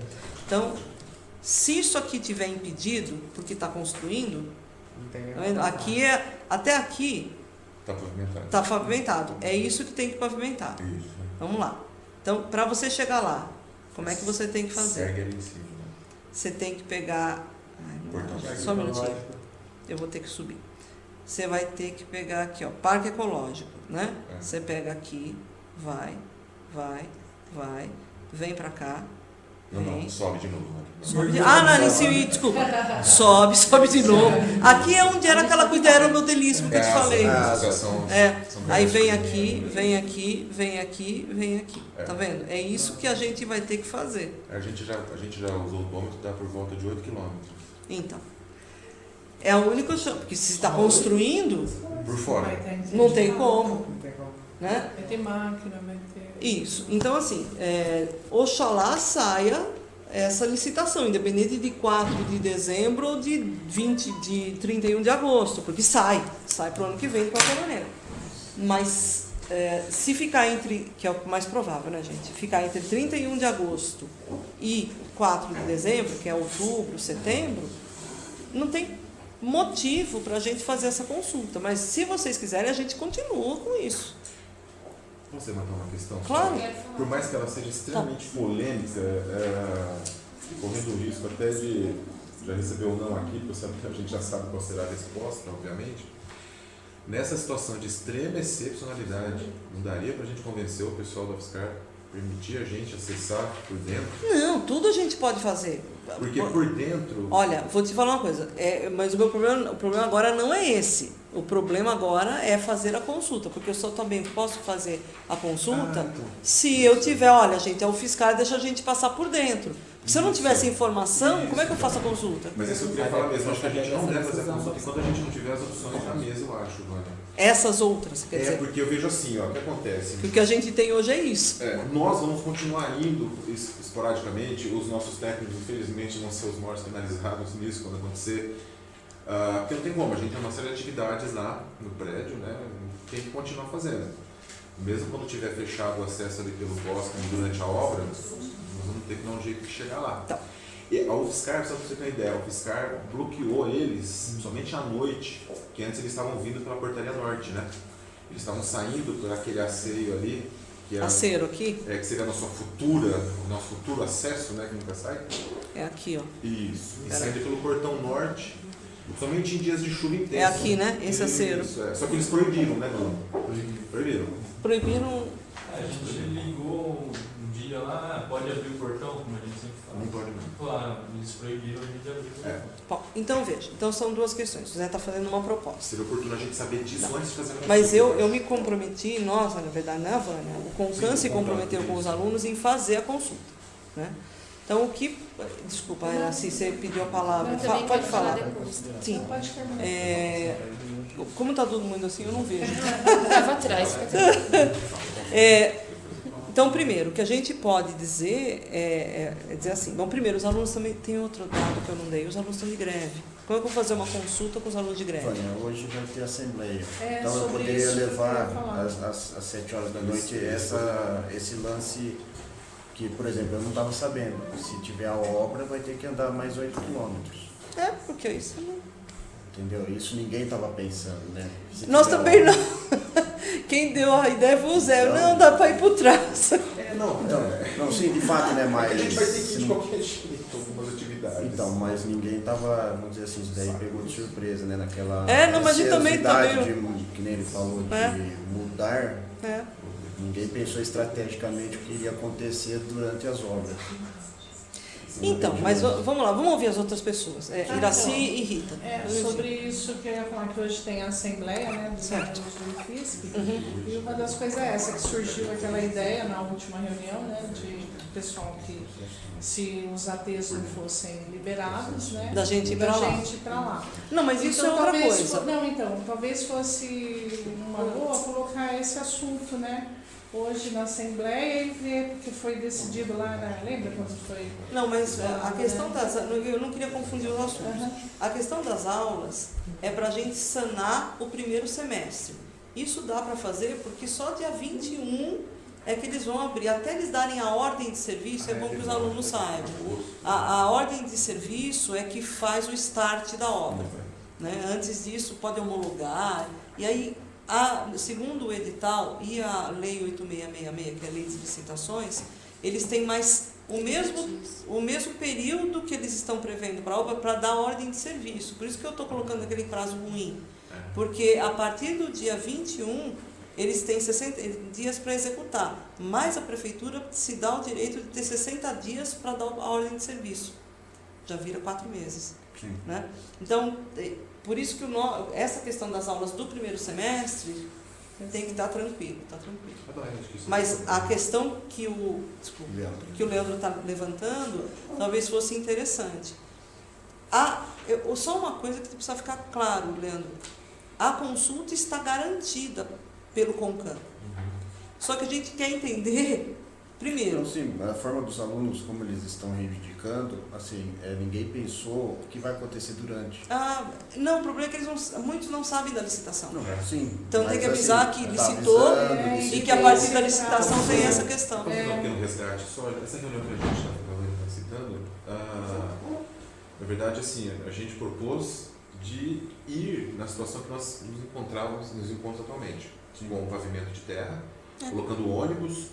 Então, se isso aqui tiver impedido, porque está construindo, Não tem tá vendo? Aqui até aqui Tá pavimentado. está pavimentado. É isso que tem que pavimentar. Isso. Vamos lá. Então, para você chegar lá, como é que você tem que fazer? Segue ali em cima. Né? Você tem que pegar... Ai, não Portão. dá. Só um minutinho. Eu vou ter que subir. Você vai ter que pegar aqui, ó, Parque Ecológico, né? É. Você pega aqui, vai, vem pra cá, vem. Não, sobe de novo. Sobe de... Ah, não, em cima, desculpa. Sobe de novo. Aqui é onde era aquela coisa aeromodelismo que eu te falei. Aí vem aqui, vem aqui, vem aqui, vem aqui. Tá vendo? É isso que a gente vai ter que fazer. A gente já usou o bômetro, dá por volta de 8 km. Então. É o único chão, porque se está construindo, Por fora. não tem como, Não tem como. né? Vai ter máquina, vai ter... Isso. Então, assim, oxalá saia essa licitação, independente de 4 de dezembro ou de 31 de agosto, porque sai para o ano que vem de qualquer maneira. Mas se ficar entre, que é o mais provável, né, gente? Ficar entre 31 de agosto e 4 de dezembro, que é outubro, setembro, não tem motivo para a gente fazer essa consulta. Mas se vocês quiserem, a gente continua com isso. Posso levantar uma questão? Claro. Por mais que ela seja extremamente polêmica, correndo o risco até de já receber ou não aqui, porque a gente já sabe qual será a resposta, obviamente. Nessa situação de extrema excepcionalidade, não daria para a gente convencer o pessoal da UFSCar, permitir a gente acessar por dentro? Não, tudo a gente pode fazer. Porque por dentro... Olha, vou te falar uma coisa, mas o problema agora não é esse. O problema agora é fazer a consulta, porque eu só também posso fazer a consulta se eu tiver, olha, gente, a UFSCar deixa a gente passar por dentro. Se eu não tivesse informação, como é que eu faço a consulta? Mas isso eu queria falar mesmo, acho que a gente não deve fazer a consulta enquanto a gente não tiver as opções na mesa, eu acho, Vânia. Essas outras, quer dizer, Porque eu vejo assim, ó, o que acontece? que o que a gente tem hoje é isso. Nós vamos continuar indo esporadicamente, os nossos técnicos, infelizmente, vão ser os maiores penalizados nisso quando acontecer, porque não tem como, a gente tem uma série de atividades lá no prédio, né, tem que continuar fazendo. Mesmo quando tiver fechado o acesso ali pelo bosque durante a obra, nós vamos ter que dar um jeito de chegar lá. Tá. E a UFSCar, só para você ter uma ideia, a UFSCar bloqueou eles somente à noite, que antes eles estavam vindo pela portaria norte, né? Eles estavam saindo por aquele aceio ali, que é Acero aqui, que seria o nosso futuro acesso, né? Que nunca sai. é aqui, ó. Isso. E Pera saindo pelo portão norte, somente em dias de chuva intensa. É aqui, né? Esse acero. Isso, Só que eles proibiram, né, Bruno? Proibiram. Proibiram. A gente ligou um dia lá, pode abrir o portão, como a gente sempre fala. Não pode não. Claro, eles proibiram a gente abrir o portão. Bom, então veja, então são duas questões. O Zé está fazendo uma proposta. Seria oportuno a gente saber disso antes de fazer a Mas consulta. eu me comprometi, nós, na verdade, não é a Vânia, o Concan se comprometeu com os alunos em fazer a consulta, né? Então, o que... Desculpa, Iraci, você pediu a palavra. Eu também Pode quero falar. depois. Sim. Pode terminar. Como está todo mundo assim, eu não vejo. Leva atrás, fica tranquilo. Então, primeiro, o que a gente pode dizer é dizer assim, bom, primeiro, os alunos também, tem outro dado que eu não dei, os alunos estão de greve. Como é que eu vou fazer uma consulta com os alunos de greve? Vânia, hoje vai ter assembleia. então eu sobre poderia isso que eu levar ia falar. às 7 horas da noite esse lance que, por exemplo, eu não estava sabendo. Se tiver a obra, vai ter que andar mais 8 quilômetros. Porque isso não... Entendeu? Isso ninguém estava pensando, né? Se Nós tiver também obra- não. Quem deu a ideia foi o Zé. Então- Não, dá para ir por trás. Não, sim, de fato, né? Mas A gente vai ter que ir se de não- qualquer jeito, algumas atividades. Então, mas ninguém tava, vamos dizer assim, isso daí pegou de surpresa, né? Naquela Não, mas a gente também tá ansiosidade meio... de, que nem ele falou, de mudar. Ninguém pensou estrategicamente o que iria acontecer durante as obras. Então, mas vamos lá, vamos ouvir as outras pessoas. Iraci e Rita. Sobre isso que eu ia falar, que hoje tem a assembleia, né, dos Certo. alunos do IFISP, e uma das coisas é essa, que surgiu aquela ideia na última reunião, né, de pessoal que, se os ATs não fossem liberados, né, Da gente ir pra lá. gente ir pra lá. Não, mas isso Então, é outra talvez coisa. talvez fosse uma boa colocar esse assunto, né, hoje na Assembleia e ver o que foi decidido lá, né? Lembra quando foi? Não, mas a questão das... Eu não queria confundir os assuntos. A questão das aulas é para a gente sanar o primeiro semestre. Isso dá para fazer porque só dia 21 é que eles vão abrir, até eles darem a ordem de serviço, é bom que os alunos saibam. A ordem de serviço é que faz o start da obra. Né? Antes disso, pode homologar. E aí, segundo o edital e a Lei 8666, que é a Lei de Licitações, eles têm mais o mesmo período que eles estão prevendo para a obra para dar ordem de serviço. Por isso que eu estou colocando aquele prazo ruim. Porque a partir do dia 21, eles têm 60 dias para executar. Mas a prefeitura se dá o direito de ter 60 dias para dar a ordem de serviço. Já vira 4 meses. Sim. Né? Então, por isso que essa questão das aulas do primeiro semestre tem que estar tranquilo, Mas a questão que o Leandro está levantando, talvez fosse interessante. Só uma coisa que precisa ficar claro, Leandro. A consulta está garantida pelo CONCAN. Só que a gente quer entender, primeiro... Então, sim, a forma dos alunos, como eles estão reivindicando, assim, ninguém pensou o que vai acontecer durante. Não, o problema é que muitos não sabem da licitação. Não, sim, então tem que avisar que licitou e que a partir da licitação tem essa questão. Posso dar um pequeno resgate só? Essa reunião que a gente está citando, na verdade, assim, a gente propôs de ir na situação que nós nos encontramos atualmente, com um pavimento de terra, colocando ônibus,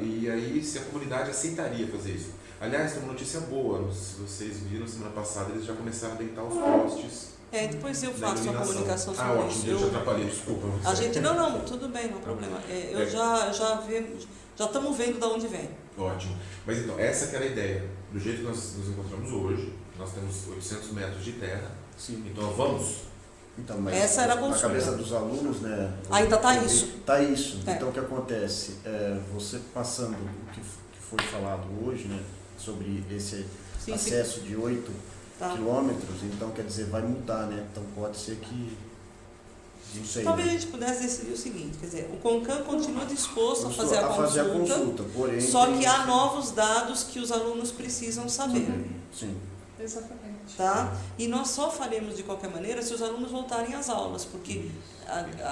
e aí se a comunidade aceitaria fazer isso. Aliás, tem uma notícia boa, se vocês viram, semana passada eles já começaram a deitar os postes. Depois eu faço uma comunicação sobre ótimo, isso. Eu te atrapalhei, desculpa. A gente, não, tudo bem, não há problema. Já estamos vendo de onde vem. Ótimo. Mas então, essa que era a ideia. Do jeito que nós nos encontramos hoje, nós temos 800 metros de terra. Sim. Então vamos. Então, mas essa era a consulta. Na cabeça dos alunos, né? Ainda está isso. Está isso. Então o que acontece? Você passando o que foi falado hoje, né? Sobre esse acesso de 8 quilômetros, então quer dizer, vai mudar, né? Então pode ser que. Não sei. Talvez né? a gente pudesse decidir o seguinte, quer dizer, o CONCAN continua disposto a fazer a consulta, porém, só que há novos dados que os alunos precisam saber. Sim. Exatamente. Tá? E nós só faremos de qualquer maneira se os alunos voltarem às aulas, porque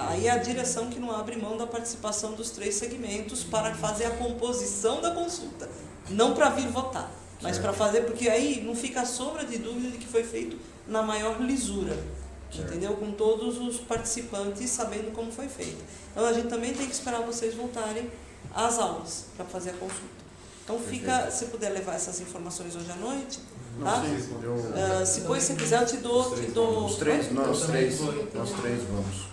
aí é a direção que não abre mão da participação dos 3 segmentos para fazer a composição da consulta. Não para vir votar, mas para fazer, porque aí não fica a sombra de dúvida de que foi feito na maior lisura. Entendeu? Com todos os participantes sabendo como foi feito. Então a gente também tem que esperar vocês voltarem às aulas para fazer a consulta. Então se puder levar essas informações hoje à noite, tá? Se depois você quiser eu te dou. Os três, nós três vamos.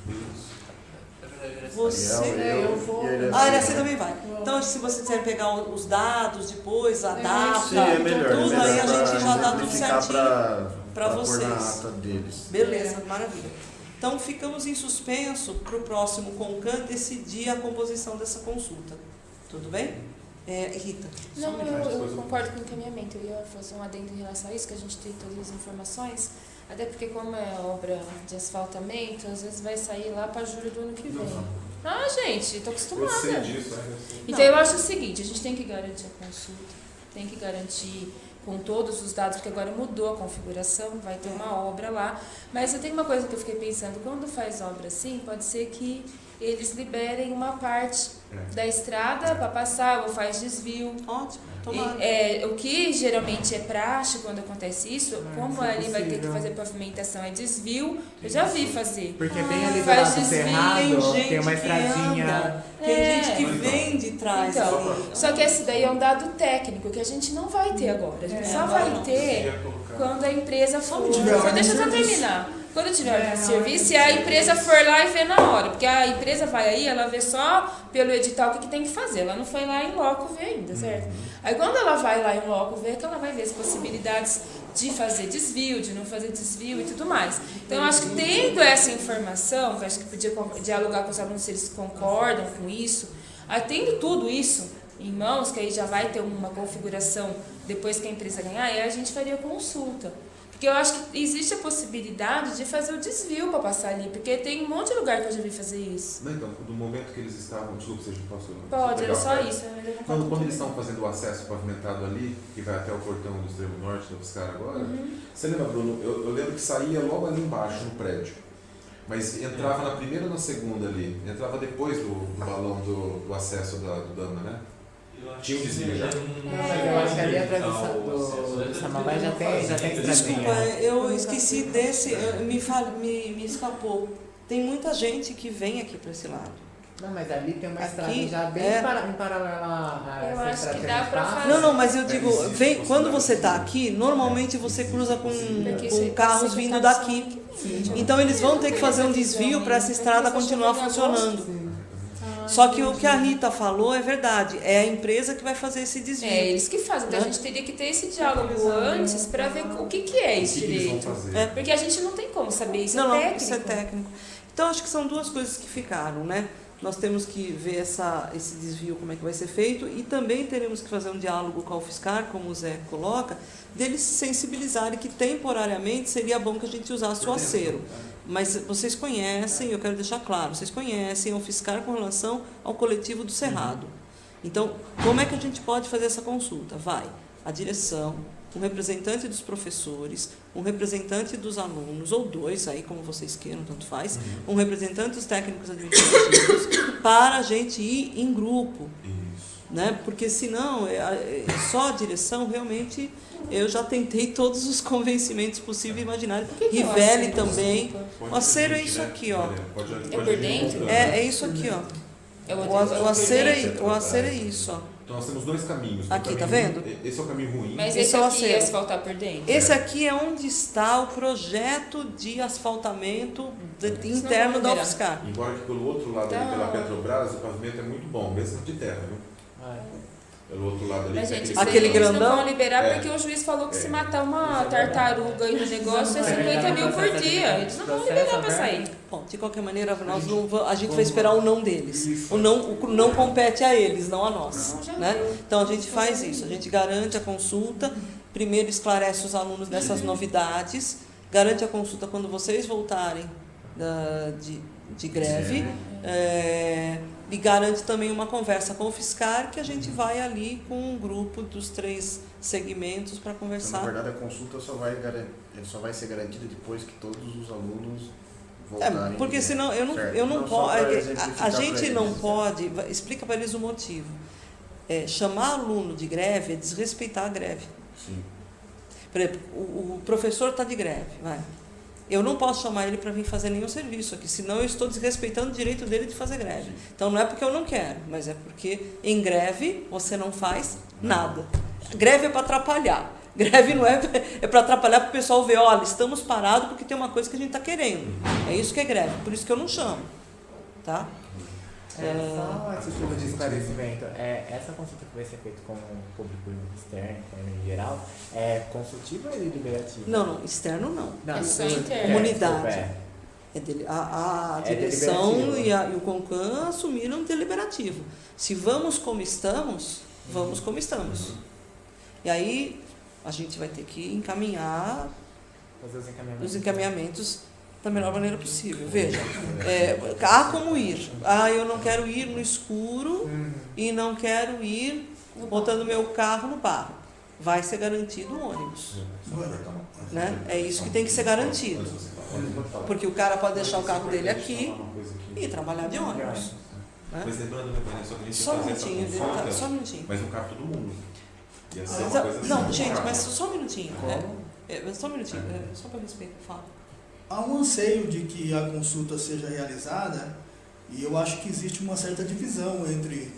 Eu vou. Você também vai. Então se você quiser pegar os dados depois, a data, sim, é melhor, tudo aí a gente já dá tudo certinho. Para vocês. Na ata deles. Beleza, maravilha. Então ficamos em suspenso para o próximo CONCAN decidir a composição dessa consulta. Tudo bem? Rita. Não, eu concordo com o encaminhamento. Eu ia fazer um adendo em relação a isso, que a gente tem todas as informações. Até porque como é obra de asfaltamento, às vezes vai sair lá para julho do ano que vem. Gente, tô acostumada. Eu sei disso, Então eu acho o seguinte, a gente tem que garantir a consulta, tem que garantir com todos os dados, porque agora mudou a configuração, vai ter uma obra lá. Mas eu tenho uma coisa que eu fiquei pensando, quando faz obra assim, pode ser que eles liberem uma parte da estrada para passar, ou faz desvio. Ótimo. O que geralmente é praxe quando acontece isso, como ali vai ter que fazer pavimentação, é desvio, eu já vi fazer. Porque tem ali do lado cerrado, tem uma estradinha. Tem gente que vem de trás. Então, só que esse daí é um dado técnico que a gente não vai ter agora. A gente só vai ter quando a empresa for. Deixa eu só terminar. Quando tiver serviço, se a empresa for lá e vê na hora, porque a empresa vai aí, ela vê só pelo edital o que tem que fazer, ela não foi lá em loco ver ainda, certo? Aí quando ela vai lá em loco ver, que ela vai ver as possibilidades de fazer desvio, de não fazer desvio e tudo mais. Então eu acho que tendo essa informação, que eu acho que podia dialogar com os alunos se eles concordam com isso, tendo tudo isso em mãos, que aí já vai ter uma configuração depois que a empresa ganhar, aí a gente faria consulta. Porque eu acho que existe a possibilidade de fazer o desvio para passar ali, porque tem um monte de lugar que eu já vi fazer isso. Não, então, do momento que eles estavam, desculpa se a gente passou. Pode, era só isso. Quando eles estão fazendo o acesso pavimentado ali, que vai até o portão do extremo norte da Buscar agora, você lembra, Bruno? Eu lembro que saía logo ali embaixo, no prédio. Mas entrava na primeira ou na segunda ali? Entrava depois do balão do acesso do Dama, né? Tinha um desvio já. Mas eu acho que ali atrás do Samambaia já tem estradinha. Desculpa, eu esqueci desse, me escapou. Tem muita gente que vem aqui para esse lado. Não, mas ali tem uma estrada Aqui, já bem em paralela a Eu essa acho que estrada dá pra passa. fazer. Não, mas eu digo, quando você está aqui, normalmente você cruza com carros vindo daqui. Então eles vão ter que fazer um desvio para essa estrada continuar funcionando. Só que o que a Rita falou é verdade, é a empresa que vai fazer esse desvio. É eles que fazem, então a gente teria que ter esse diálogo antes para ver o que é esse direito. Porque a gente não tem como saber, isso é técnico. Isso é técnico. Então acho que são duas coisas que ficaram, né? Nós temos que ver esse desvio, como é que vai ser feito, e também teremos que fazer um diálogo com a UFSCar, como o Zé coloca, deles sensibilizarem que temporariamente seria bom que a gente usasse o acero. Mas vocês conhecem, eu quero deixar claro, vocês conhecem a UFSCar com relação ao coletivo do Cerrado. Então, como é que a gente pode fazer essa consulta? Vai a direção, um representante dos professores, um representante dos alunos, ou dois, aí como vocês queiram, tanto faz, um representante dos técnicos administrativos, para a gente ir em grupo. Né? Porque senão, só a direção, realmente, eu já tentei todos os convencimentos possíveis e imaginários. Rivelli também. O acero é isso aqui, ó. É por dentro? É isso aqui, ó. O acero é isso, ó. Então nós temos dois caminhos. Aqui, tá vendo? Esse é o caminho ruim. Mas esse aqui é asfaltar por dentro? Esse aqui é onde está o projeto de asfaltamento interno da UFSCar. Embora que pelo outro lado, ali, pela Petrobras, o pavimento é muito bom, mesmo de terra, viu? Pelo outro lado ali. Mas, gente, aquele grandão. Eles não vão liberar porque o juiz falou que se matar uma tartaruga aí no negócio é 50 mil por dia. Eles não vão liberar para sair. Bom, de qualquer maneira, nós não vamos, a gente vai esperar o não deles. O não compete a eles, não a nós. Né? Então a gente faz isso, a gente garante a consulta, primeiro esclarece os alunos dessas novidades, garante a consulta quando vocês voltarem de greve. E garante também uma conversa com o UFSCar, que a gente vai ali com um grupo dos 3 segmentos para conversar. Então, na verdade, a consulta só vai ser garantida depois que todos os alunos voltarem. Porque senão eu não posso. A gente não pode. Explica para eles o motivo. Chamar aluno de greve é desrespeitar a greve. Sim. Por exemplo, o professor está de greve, vai. Eu não posso chamar ele para vir fazer nenhum serviço aqui, senão eu estou desrespeitando o direito dele de fazer greve. Então não é porque eu não quero, mas é porque em greve você não faz nada. Greve é para atrapalhar. Greve não é para atrapalhar para o pessoal ver, olha, estamos parados porque tem uma coisa que a gente está querendo. É isso que é greve, por isso que eu não chamo. Tá? Só esse tipo de esclarecimento. Essa consulta que vai ser feita com o público externo, em geral, é consultiva ou é deliberativa? Não, externo não. É só interno. Comunidade. A direção e o CONCAN assumiram deliberativo. Se vamos como estamos, vamos como estamos. E aí a gente vai ter que encaminhar os encaminhamentos da melhor maneira possível. Veja, há como ir. Eu não quero ir no escuro e não quero ir botando meu carro no barro. Vai ser garantido o ônibus. Né? É isso que tem que ser garantido. Porque o cara pode deixar o carro dele aqui e trabalhar de ônibus. Né? Mas lembrando, só que a gente só um fazer essa consulta, só um minutinho. mas no caso todo mundo. Ia ser uma coisa assim, não, gente, mas só um minutinho. Só um minutinho, só para respeito, fala. Há um anseio de que a consulta seja realizada e eu acho que existe uma certa divisão entre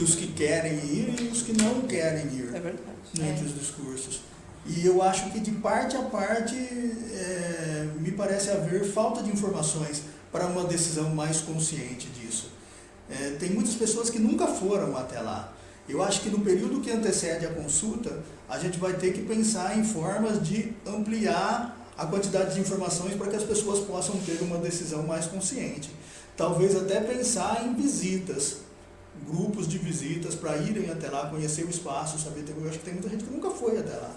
os que querem ir e os que não querem ir. É verdade. Entre os discursos. E eu acho que de parte a parte me parece haver falta de informações para uma decisão mais consciente disso. Tem muitas pessoas que nunca foram até lá. Eu acho que no período que antecede a consulta, a gente vai ter que pensar em formas de ampliar a quantidade de informações para que as pessoas possam ter uma decisão mais consciente. Talvez até pensar em visitas, grupos de visitas para irem até lá, conhecer o espaço, saber. Eu acho que tem muita gente que nunca foi até lá.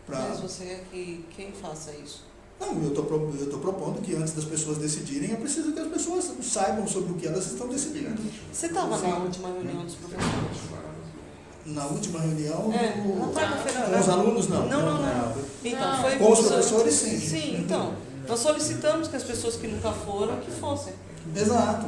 Mas você é quem faça isso? Não, eu estou propondo que antes das pessoas decidirem, é preciso que as pessoas saibam sobre o que elas estão decidindo. Você estava na última reunião dos professores? Na última reunião? Na quarta-feira. Com os alunos, não. Não. Então, foi com os professores, sim. Sim, então. Nós solicitamos que as pessoas que nunca foram, que fossem. Exato.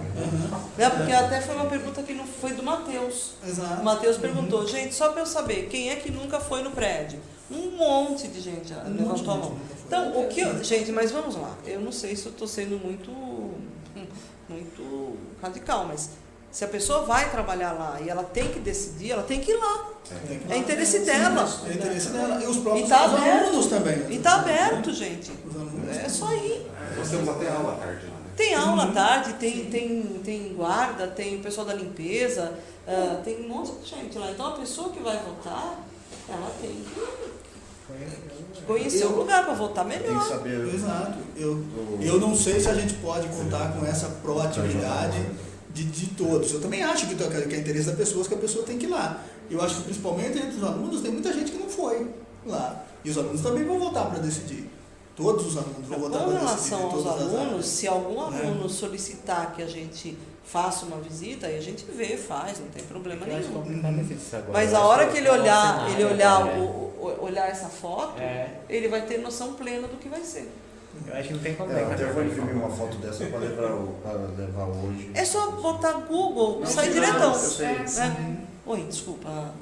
Né? Porque até foi uma pergunta que não foi do Matheus. Exato. O Matheus perguntou, gente, só para eu saber, quem é que nunca foi no prédio? Um monte de gente levantou a mão. Então, o que gente, mas vamos lá. Eu não sei se eu estou sendo muito radical, mas se a pessoa vai trabalhar lá e ela tem que decidir, ela tem que ir lá. É interesse dela. É interesse dela. E os próprios aberto, alunos também. E está aberto, gente. É só ir. Nós temos até aula à tarde lá, né? Tem aula à tarde, tem guarda, tem o pessoal da limpeza, tem um monte de gente lá. Então a pessoa que vai votar, ela tem que conhecer o lugar para votar melhor. Tem que saber. Exato. Eu não sei se a gente pode contar com essa proatividade de todos. Eu também acho que é interesse das pessoas, que a pessoa tem que ir lá. Eu acho que principalmente entre os alunos tem muita gente que não foi lá. E os alunos também vão votar para decidir. Todos os alunos vão votar para decidir. Com relação aos alunos, se algum aluno solicitar que a gente faça uma visita, aí a gente vê, faz, não tem problema nenhum. Mas a hora que ele olhar essa foto, ele vai ter noção plena do que vai ser. Eu acho que não tem problema. Eu até vou imprimir uma foto dessa para levar hoje. É só botar Google, sai diretão. Eu sei. Oi, desculpa.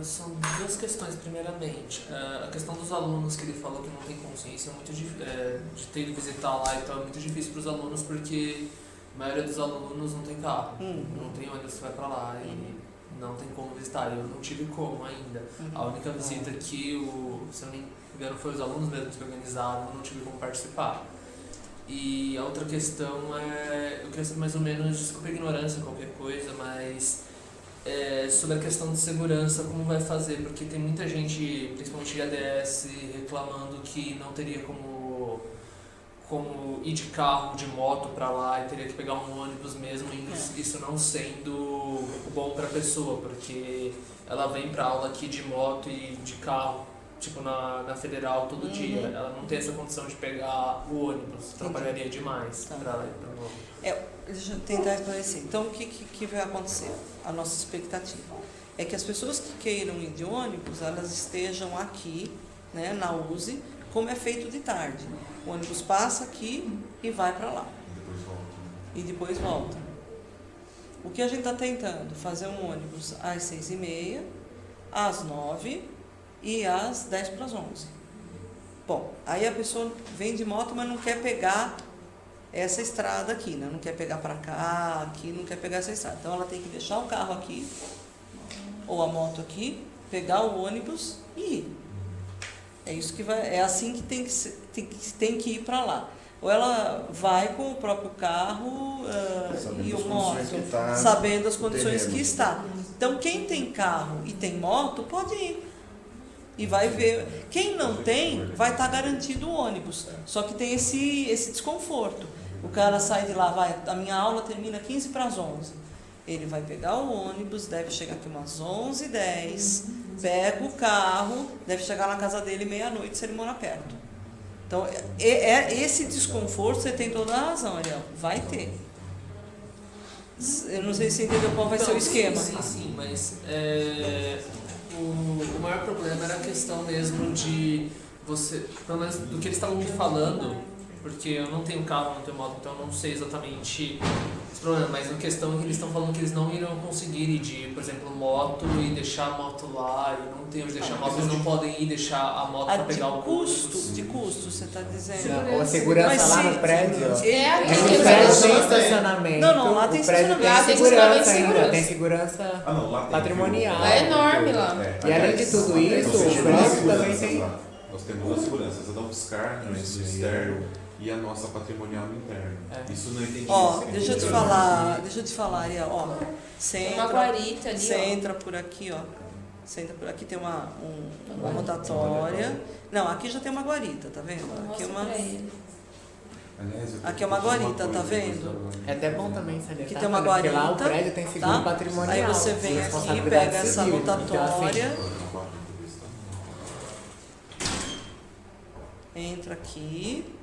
São duas questões. Primeiramente, a questão dos alunos, que ele falou que não tem consciência, é muito de ter ido visitar lá, então é muito difícil para os alunos, porque a maioria dos alunos não tem carro, não tem ônibus que vai para lá e não tem como visitar. Eu não tive como ainda. A única visita que, se eu não me engano, foi os alunos mesmos que organizaram, eu não tive como participar. E a outra questão eu queria saber mais ou menos, desculpa a ignorância, qualquer coisa, mas sobre a questão de segurança, como vai fazer, porque tem muita gente, principalmente de ADS, reclamando que não teria como ir de carro, de moto para lá e teria que pegar um ônibus mesmo, isso não sendo bom para a pessoa, porque ela vem para aula aqui de moto e de carro, tipo na Federal todo dia, ela não tem essa condição de pegar o ônibus, trabalharia demais para ir para Deixa eu tentar esclarecer. Então, o que vai acontecer? A nossa expectativa é que as pessoas que queiram ir de ônibus, elas estejam aqui, né, na USE, como é feito de tarde. O ônibus passa aqui e vai para lá. E depois volta. O que a gente está tentando? Fazer um ônibus às 6h30, às 9h e às 10:11. Bom, aí a pessoa vem de moto, mas não quer pegar essa estrada aqui, né? Não quer pegar para cá, aqui, não quer pegar essa estrada. Então ela tem que deixar o carro aqui, ou a moto aqui, pegar o ônibus e ir. É isso que vai, é assim que tem que ir para lá. Ou ela vai com o próprio carro e o moto, sabendo as condições que está. Então quem tem carro e tem moto pode ir. E vai ver. Quem não tem, vai estar garantido o ônibus. Só que tem esse desconforto. O cara sai de lá, a minha aula termina 11:15. Ele vai pegar o ônibus, deve chegar aqui umas 11:10, pega o carro, deve chegar na casa dele meia-noite se ele mora perto. Então, esse desconforto, você tem toda a razão, Ariel, vai ter. Eu não sei se você entendeu qual vai ser o esquema. Sim, mas o maior problema era a questão mesmo de você, pelo menos do que eles estavam me falando, porque eu não tenho carro, não tenho moto, então eu não sei exatamente esse problema, mas a questão é que eles estão falando que eles não irão conseguir ir de, por exemplo, moto e deixar a moto lá, e não tem onde deixar a moto, eles não podem ir deixar a moto para pegar o ônibus. De custo, você está dizendo. Ou a segurança lá no prédio. Aqui O prédio tem estacionamento. Não, lá tem estacionamento. Lá tem segurança ainda, tem segurança lá tem patrimonial. Lá é enorme lá. E além de tudo isso, o prédio também tem. Nós temos duas seguranças, a da UFSCar, no externo, e a nossa patrimonial interna. Isso não entendi. Deixa eu te falar, Ariel. Você uma guarita ali, você entra por aqui, Você entra por aqui, tem uma rotatória. Não, aqui já tem uma guarita, tá vendo? Aqui é uma guarita, tá vendo? É até bom também salientar, aqui tem uma guarita, porque lá o prédio tem seguro patrimonial. Aí você vem aqui, pega essa rotatória, entra aqui.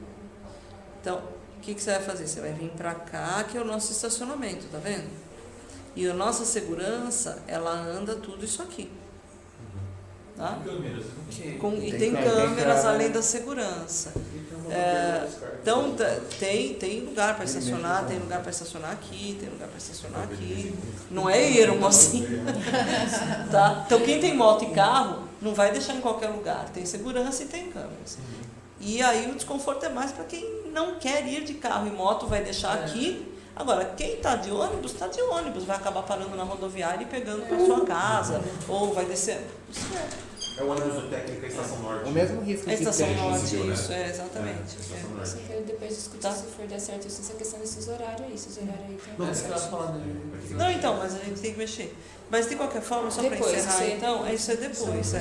Então, o que você vai fazer? Você vai vir pra cá, que é o nosso estacionamento, tá vendo? E a nossa segurança, ela anda tudo isso aqui. Tá? Câmeras. E tem câmeras além da segurança. Então tem lugar para estacionar, tem lugar para estacionar aqui, tem lugar para estacionar aqui. Não é ermo assim. Tá? Então quem tem moto e carro não vai deixar em qualquer lugar. Tem segurança e tem câmeras. E aí o desconforto é mais para quem não quer ir de carro e moto, vai deixar aqui. Agora, quem está de ônibus, vai acabar parando na rodoviária e pegando para sua casa, ou vai descer. É o ônibus do técnico da Estação Norte. O mesmo risco que Estação tem. Norte, civil, isso, né? exatamente. Só quero depois discutir se for dar certo essa questão desses horários aí, esses horários aí também. Não, você vai falar dele. Não, então, mas a gente tem que mexer. Mas de qualquer forma, só para encerrar, então, isso é depois.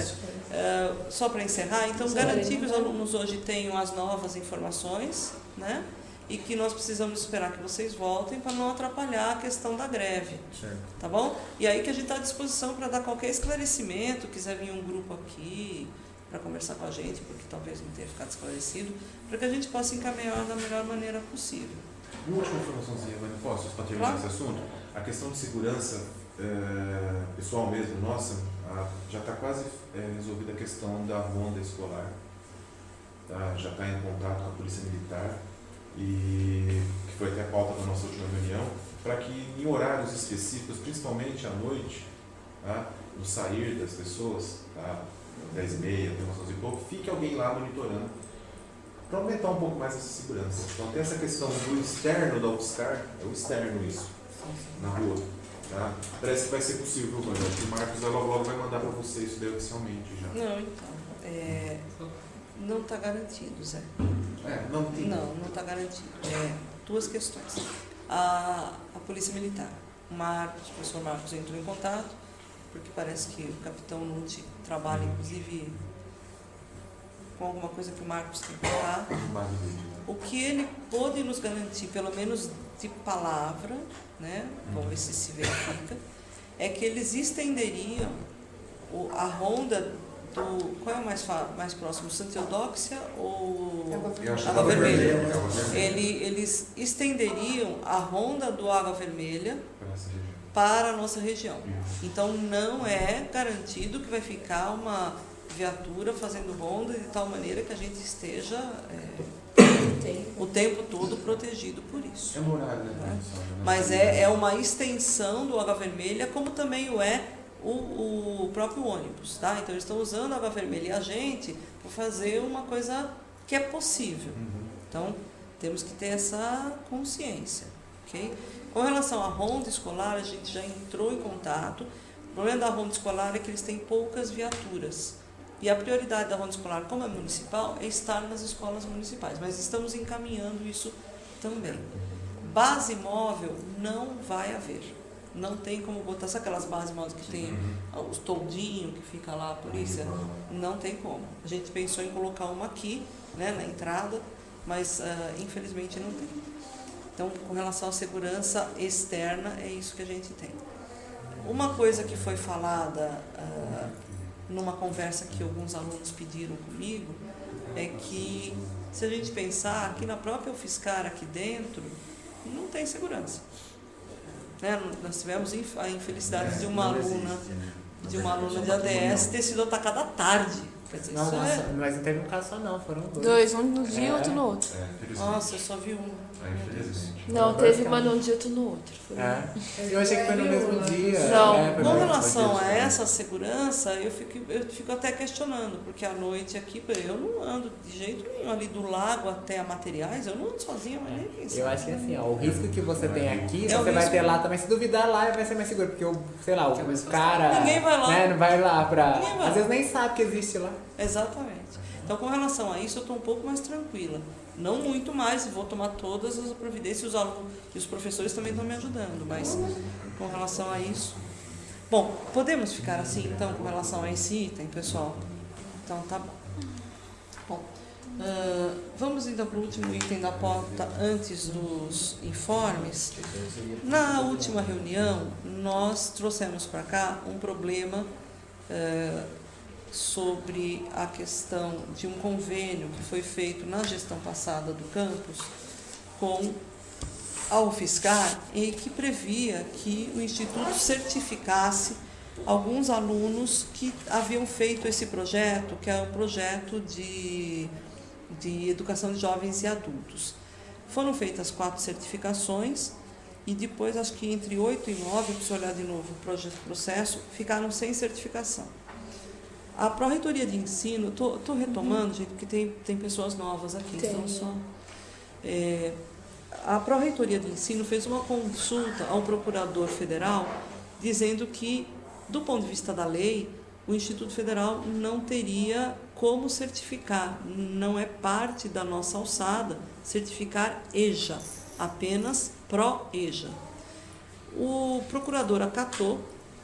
Só para encerrar, então, garantir que os alunos hoje tenham as novas informações, né? E que nós precisamos esperar que vocês voltem para não atrapalhar a questão da greve. Certo. Tá bom? E aí que a gente está à disposição para dar qualquer esclarecimento, quiser vir um grupo aqui para conversar com a gente, porque talvez não tenha ficado esclarecido, para que a gente possa encaminhar da melhor maneira possível. Uma última informaçãozinha, mas não posso, para terminar Claro. esse assunto. A questão de segurança pessoal mesmo, nossa, já está quase resolvida a questão da ronda escolar. Tá? Já está em contato com a Polícia Militar, e que foi até a pauta da nossa última reunião, para que em horários específicos, principalmente à noite, tá? No sair das pessoas, tá? 10h30, até umas 11 e pouco, fique alguém lá monitorando, para aumentar um pouco mais essa segurança. Então tem essa questão do externo da UFSCar, é o externo isso, na rua. Tá? Parece que vai ser possível, mano. Acho que o Marcos logo vai mandar para você isso daí oficialmente já. Não, então, não está garantido, Zé. Não tem. Não está garantido. Duas questões. A Polícia Militar. O professor Marcos entrou em contato, porque parece que o capitão Nutti trabalha, inclusive, com alguma coisa que o Marcos tem que contar. O que ele pôde nos garantir, pelo menos de palavra, né? Vamos ver se verifica, é que eles estenderiam a ronda do... Qual é o mais próximo? Santa Eudóxia ou Água Vermelha? Eles estenderiam a ronda do Água Vermelha para a nossa região. Então não é garantido que vai ficar uma viatura fazendo ronda de tal maneira que a gente esteja o tempo todo protegido por isso. É um horário, né? Mas é uma extensão do Água Vermelha, como também o próprio ônibus, tá? Então eles estão usando a Água Vermelha e a gente para fazer uma coisa que é possível. Então temos que ter essa consciência, ok? Com relação à ronda escolar, a gente já entrou em contato. O problema da ronda escolar é que eles têm poucas viaturas. E a prioridade da ronda escolar, como é municipal, é estar nas escolas municipais. Mas estamos encaminhando isso também. Base móvel não vai haver. Não tem como botar, sabe aquelas bases móveis que tem os toldinhos que fica lá, a polícia? Não tem como. A gente pensou em colocar uma aqui, né, na entrada, mas infelizmente não tem. Então, com relação à segurança externa, é isso que a gente tem. Uma coisa que foi falada numa conversa que alguns alunos pediram comigo, é que se a gente pensar aqui na própria UFSCar, aqui dentro, não tem segurança. Né? Nós tivemos a infelicidade de uma aluna de ADS ter sido atacada à tarde. Quer dizer, Não, mas não teve um caso só não, foram dois. Dois, um no dia e outro no outro. Nossa, eu só vi um. Não, teve uma num dia e outro no outro. Eu achei que foi no mesmo dia. Não. Com relação a essa segurança, eu fico até questionando, porque à noite aqui, eu não ando de jeito nenhum ali do lago até a Materiais, eu não ando sozinha, mas nem pensar. Eu acho que assim, o risco que você tem aqui, É o você vai risco. ter lá também. Se duvidar lá, vai ser mais seguro, porque sei lá, o cara Ninguém vai lá. Né, não vai lá pra... Ninguém vai. Às vezes nem sabe que existe lá. Exatamente. Então, com relação a isso, eu estou um pouco mais tranquila. Não muito mais, vou tomar todas as providências, os alunos e os professores também estão me ajudando, mas com relação a isso... Bom, podemos ficar assim, então, com relação a esse item, pessoal? Então, tá bom. Bom, vamos então para o último item da pauta antes dos informes. Na última reunião, nós trouxemos para cá um problema sobre a questão de um convênio que foi feito na gestão passada do campus com a UFSCar e que previa que o Instituto certificasse alguns alunos que haviam feito esse projeto, que é um projeto de educação de jovens e adultos. Foram feitas 4 certificações e depois, acho que entre 8 e 9, para você olhar de novo o processo, ficaram sem certificação. A Pró-Reitoria de Ensino, estou retomando, gente, porque tem pessoas novas aqui, então só... a Pró-Reitoria de Ensino fez uma consulta ao Procurador Federal dizendo que, do ponto de vista da lei, o Instituto Federal não teria como certificar, não é parte da nossa alçada certificar EJA, apenas Pró-EJA. O procurador acatou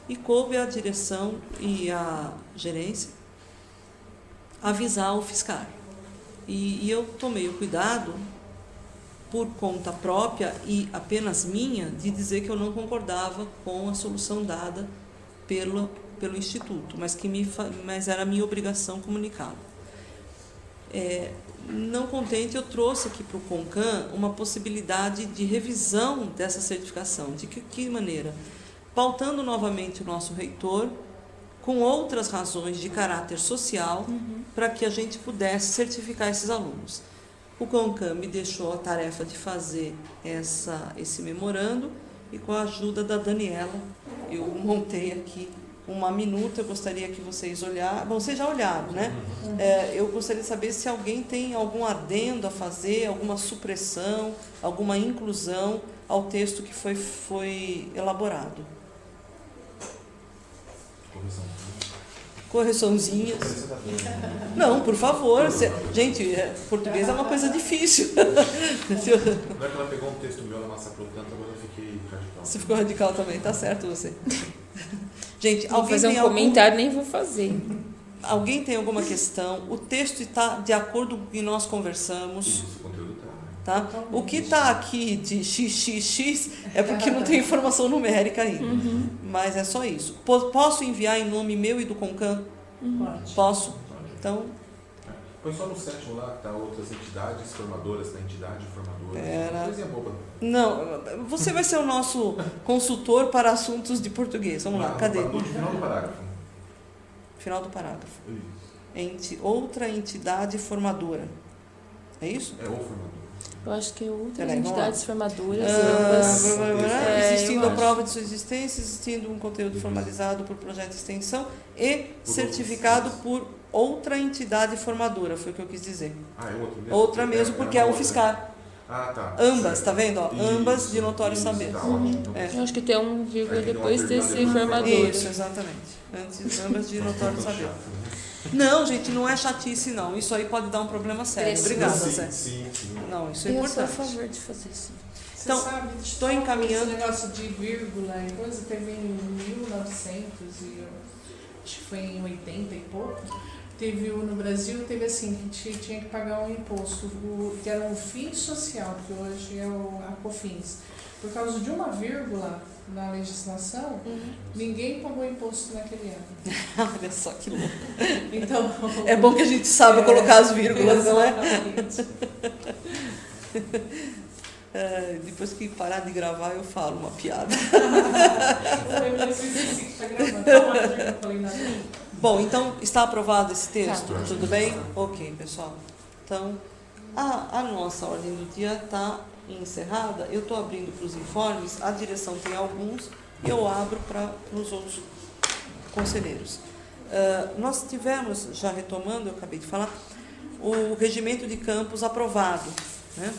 e coube à direção e à gerência avisar o fiscal. E eu tomei o cuidado, por conta própria e apenas minha, de dizer que eu não concordava com a solução dada pelo Instituto, mas era a minha obrigação comunicá-lo. Não contente, eu trouxe aqui para o CONCAN uma possibilidade de revisão dessa certificação. De que maneira? Pautando novamente o nosso reitor, com outras razões de caráter social, para que a gente pudesse certificar esses alunos. O CONCAN me deixou a tarefa de fazer esse memorando e, com a ajuda da Daniela, eu montei aqui uma minuta. Eu gostaria que vocês olhassem. Bom, vocês já olharam, né? Eu gostaria de saber se alguém tem algum adendo a fazer, alguma supressão, alguma inclusão ao texto que foi elaborado. Correçãozinhas. Não, por favor. Gente, português é uma coisa difícil. Não é que ela pegou um texto meu, ela massacrou tanto, agora eu fiquei radical. Você ficou radical também, tá certo você. Gente, vou fazer um comentário, nem vou fazer. Alguém tem alguma questão? O texto está de acordo com o que nós conversamos. Isso, o conteúdo tá. O que está aqui de XXX é porque não tem informação numérica ainda. Mas é só isso. Posso enviar em nome meu e do CONCAN? Posso? Então... Põe só no sétimo lá, tá outras entidades formadoras, tá entidade formadora. Coisinha boba. Não, você vai ser o nosso consultor para assuntos de português. Vamos lá, cadê? No final do parágrafo. Final do parágrafo. Outra entidade formadora. É isso? É ou formadora. Eu acho que é outras entidades formadoras. Existindo a prova de sua existência, existindo um conteúdo formalizado por projeto de extensão e certificado por outra entidade formadora, foi o que eu quis dizer. É outro mesmo? Outra mesmo, porque é o fiscal. Tá. Ambas, tá vendo? Ambas de notório saber. Tá Eu acho que tem um vírgula depois desse formador. Isso, exatamente. Ambas de notório saber. Não, gente, não é chatice, não. Isso aí pode dar um problema sério. Obrigada, Zé. Sim. Não, isso é importante. importante. Eu sou a favor de fazer isso. Então, estou encaminhando. Esse negócio de vírgula e coisa teve em 1900 e acho que foi em 80 e pouco. No Brasil teve assim, que tinha que pagar um imposto, que era um FII social, que hoje é a COFINS. Por causa de uma vírgula na legislação, ninguém pagou imposto naquele ano. Olha só que louco. Então, é bom que a gente saiba colocar as vírgulas, não é? Depois que parar de gravar, eu falo uma piada. Bom, então, está aprovado esse texto? Tá. Tudo bem? Ok, pessoal. Então, a nossa ordem do dia está encerrada. Eu estou abrindo para os informes, a direção tem alguns, e eu abro para os outros conselheiros. Nós tivemos, já retomando, eu acabei de falar, o regimento de campus aprovado, né?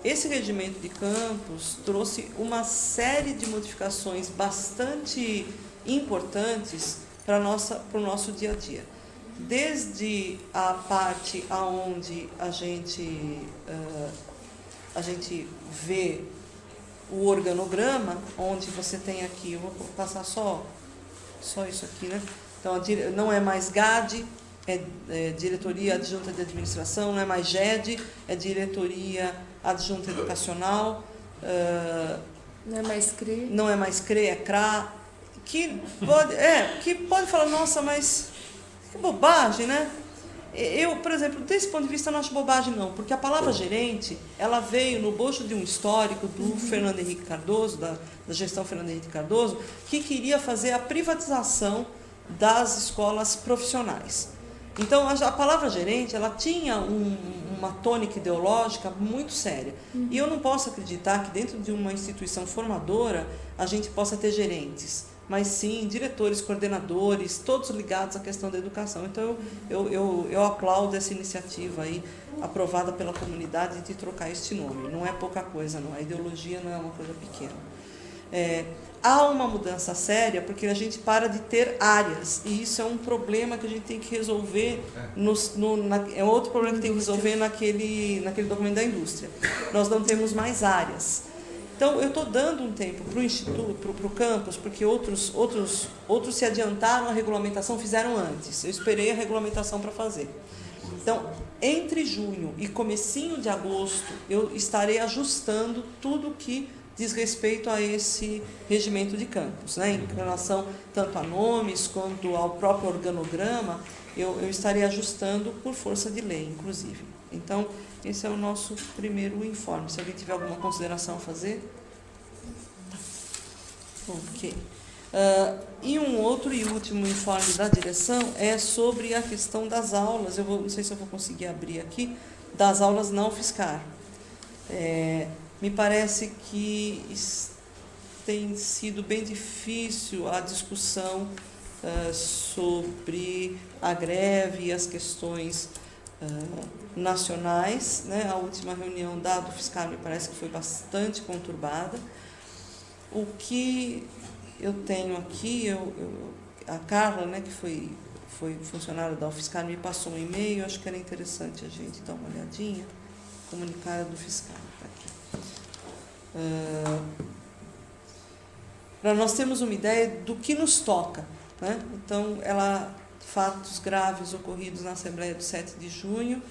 Esse regimento de campus trouxe uma série de modificações bastante importantes para o nosso dia a dia. Desde a parte onde a gente vê o organograma, onde você tem aqui, eu vou passar só isso aqui, né? Então, não é mais GAD, é Diretoria Adjunta de Administração, não é mais GED, é Diretoria Adjunta Educacional. Não é mais CRE. Não é mais CRE, é CRA. Que pode falar, nossa, mas que bobagem, né? Eu, por exemplo, desse ponto de vista, não acho bobagem, não, porque a palavra gerente, ela veio no bojo de um histórico do Fernando Henrique Cardoso, da gestão Fernando Henrique Cardoso, que queria fazer a privatização das escolas profissionais. Então, a palavra gerente, ela tinha uma tônica ideológica muito séria. E eu não posso acreditar que dentro de uma instituição formadora a gente possa ter gerentes, mas sim diretores, coordenadores, todos ligados à questão da educação. Então, eu aplaudo essa iniciativa aí, aprovada pela comunidade, de trocar este nome. Não é pouca coisa, não. A ideologia não é uma coisa pequena. Há uma mudança séria porque a gente para de ter áreas, e isso é um problema que a gente tem que resolver, é outro problema que tem que resolver naquele documento da indústria. Nós não temos mais áreas. Então, eu estou dando um tempo para o Instituto, para o campus, porque outros se adiantaram a regulamentação, fizeram antes. Eu esperei a regulamentação para fazer. Então, entre junho e comecinho de agosto, eu estarei ajustando tudo que diz respeito a esse regimento de campus, né? Em relação tanto a nomes quanto ao próprio organograma, eu estarei ajustando por força de lei, inclusive. Então, esse é o nosso primeiro informe. Se alguém tiver alguma consideração a fazer. Ok. E um outro e último informe da direção é sobre a questão das aulas. Não sei se eu vou conseguir abrir aqui, das aulas não fiscal. Me parece que tem sido bem difícil a discussão sobre a greve e as questões nacionais, né? A última reunião da do fiscal me parece que foi bastante conturbada. O que eu tenho aqui, a Carla, né, que foi funcionária da UFSCar, me passou um e-mail, acho que era interessante a gente dar uma olhadinha. Comunicado do fiscal, tá aqui. Para nós termos uma ideia do que nos toca, né? Então, fatos graves ocorridos na Assembleia do 7 de junho,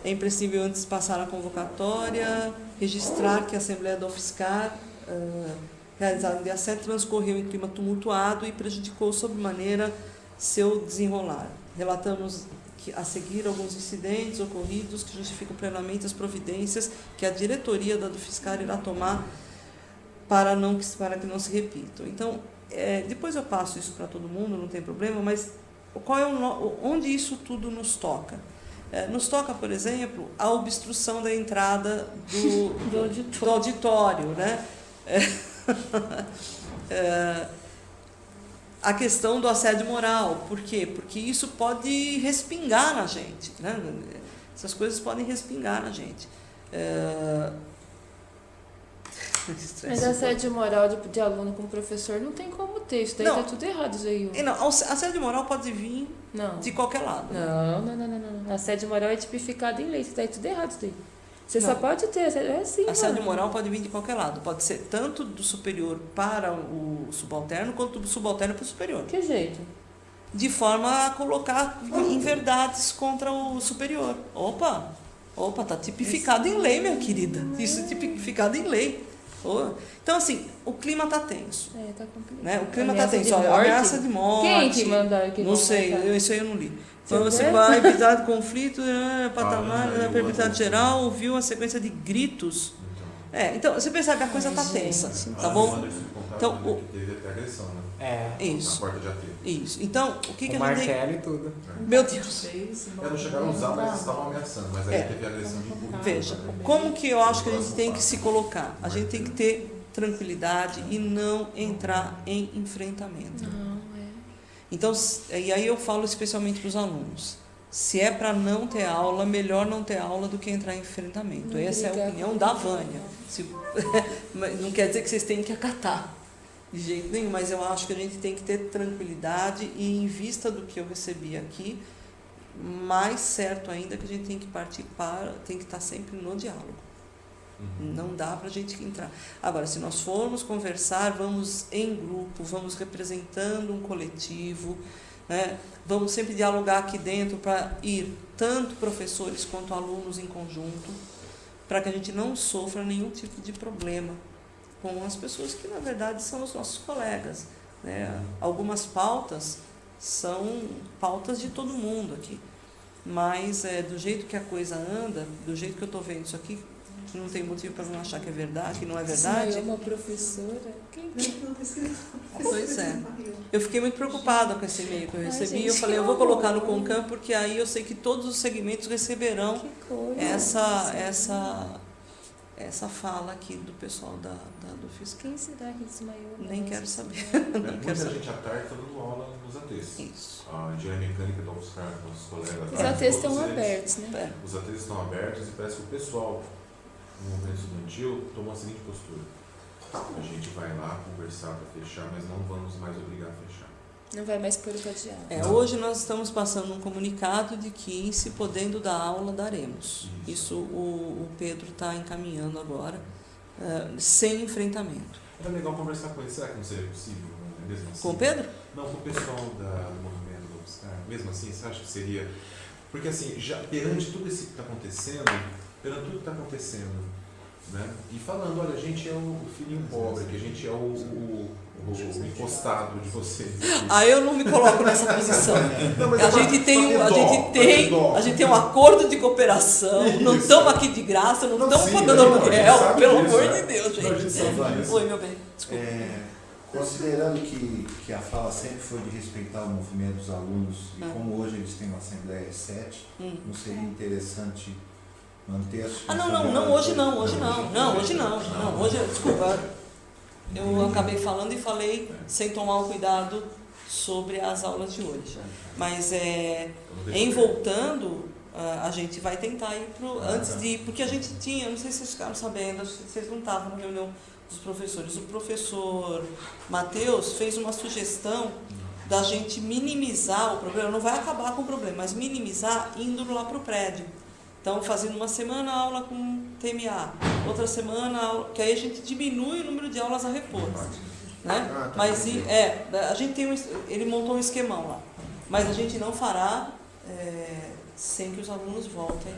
é imprescindível antes de passar a convocatória, registrar que a Assembleia da UFSCar, realizada no dia 7, transcorreu em clima tumultuado e prejudicou sobremaneira seu desenrolar. Relatamos a seguir alguns incidentes ocorridos que justificam plenamente as providências que a diretoria da UFSCar irá tomar para que não se repitam. Então, depois eu passo isso para todo mundo, não tem problema, mas onde isso tudo nos toca? Nos toca, por exemplo, a obstrução da entrada do auditório, né? A questão do assédio moral. Por quê? Porque isso pode respingar na gente, né? Essas coisas podem respingar na gente. Mas assédio moral de aluno com professor não tem como ter. Isso daí tá tudo errado, isso aí. Não, assédio moral pode vir de qualquer lado. Não. Assédio moral é tipificado em lei. Isso daí tudo errado, isso daí. Você só pode ter, assim. Assédio moral pode vir de ququalquer lado. Pode ser tanto do superior para o subalterno, quanto do subalterno para o superior. Que jeito? De forma a colocar inverdades contra o superior. Opa, tá tipificado em lei, minha querida. Isso é tipificado em lei. Então, assim, o clima tá tenso. Tá complicado. Né? O clima tá tenso. Ameaça de morte. Quem que mandou aqui? Não sei, isso aí eu não li. Então, você vai evitar de conflito, patamar, perpetuidade geral, ouviu a sequência de gritos. Então, você percebe, a coisa tá tensa, tá bom? Então, teve até agressão, né? Isso. Na porta de AT. Isso. Então, o que a gente martelo e tudo. Meu Deus. Não chegaram a usar, mas eles estavam ameaçando. Mas aí teve agressão de público. Veja, como que eu acho que a gente tem que se colocar? A gente tem que ter tranquilidade e não entrar em enfrentamento. Então, e aí eu falo especialmente para os alunos. Se é para não ter aula, melhor não ter aula do que entrar em enfrentamento. Essa é a opinião da Vânia. Não quer dizer que vocês têm que acatar, de jeito nenhum, mas eu acho que a gente tem que ter tranquilidade e, em vista do que eu recebi aqui, mais certo ainda que a gente tem que partir tem que estar sempre no diálogo. Não dá para a gente entrar. Agora, se nós formos conversar, vamos em grupo, vamos representando um coletivo, né? Vamos sempre dialogar aqui dentro para ir tanto professores quanto alunos em conjunto, para que a gente não sofra nenhum tipo de problema com as pessoas que, na verdade, são os nossos colegas, né? Algumas pautas são pautas de todo mundo aqui. Mas do jeito que a coisa anda, do jeito que eu estou vendo isso aqui, não tem motivo para não achar que é verdade, que não é verdade. Desmaiou uma professora. Pois é. Eu fiquei muito preocupada com esse e-mail que eu recebi. Gente, Eu falei, eu vou colocar no Concam, porque aí eu sei que todos os segmentos receberão essa fala aqui do pessoal do fiscal. Quem será que desmaiou? Nem quero saber. Muita gente à tarde está dando aula nos ATs. Isso. A engenharia mecânica da UFSCar, nossos colegas. Os ATs estão abertos, né? Os ATs estão abertos e parece que o pessoal, no movimento estudantil, tomou a seguinte postura. A gente vai lá conversar para fechar, mas não vamos mais obrigar a fechar. Não vai mais pôr o cadeado. Hoje nós estamos passando um comunicado de que, se podendo dar aula, daremos. Isso o Pedro está encaminhando agora, sem enfrentamento. Era legal conversar com ele. Será que não seria possível, mesmo assim? Com o Pedro? Não, com o pessoal do movimento do UFSCar. Mesmo assim, você acha que seria... Porque assim, já perante tudo isso que está acontecendo, né? E falando, olha, a gente é o filhinho pobre, que a gente é o encostado de vocês. Eu não me coloco nessa posição. Não, a gente tem um acordo de cooperação, não estamos aqui de graça, não estamos pagando aluguel, pelo amor de Deus, gente. Oi, meu bem, desculpa. Considerando que a fala sempre foi de respeitar o movimento dos alunos, e como hoje eles têm uma Assembleia às 7, não seria interessante manter a Não, hoje não. Hoje, desculpa, eu acabei falando e falei sem tomar o cuidado sobre as aulas de hoje. Mas em voltando, a gente vai tentar ir antes de ir, porque a gente tinha, não sei se vocês ficaram sabendo, vocês não estavam na reunião dos professores. O professor Matheus fez uma sugestão da gente minimizar o problema, não vai acabar com o problema, mas minimizar indo lá para o prédio. Então, fazendo uma semana aula com TMA, outra semana aula, que aí a gente diminui o número de aulas a repor. Né? Mas a gente tem ele montou um esquemão lá, mas a gente não fará sem que os alunos voltem.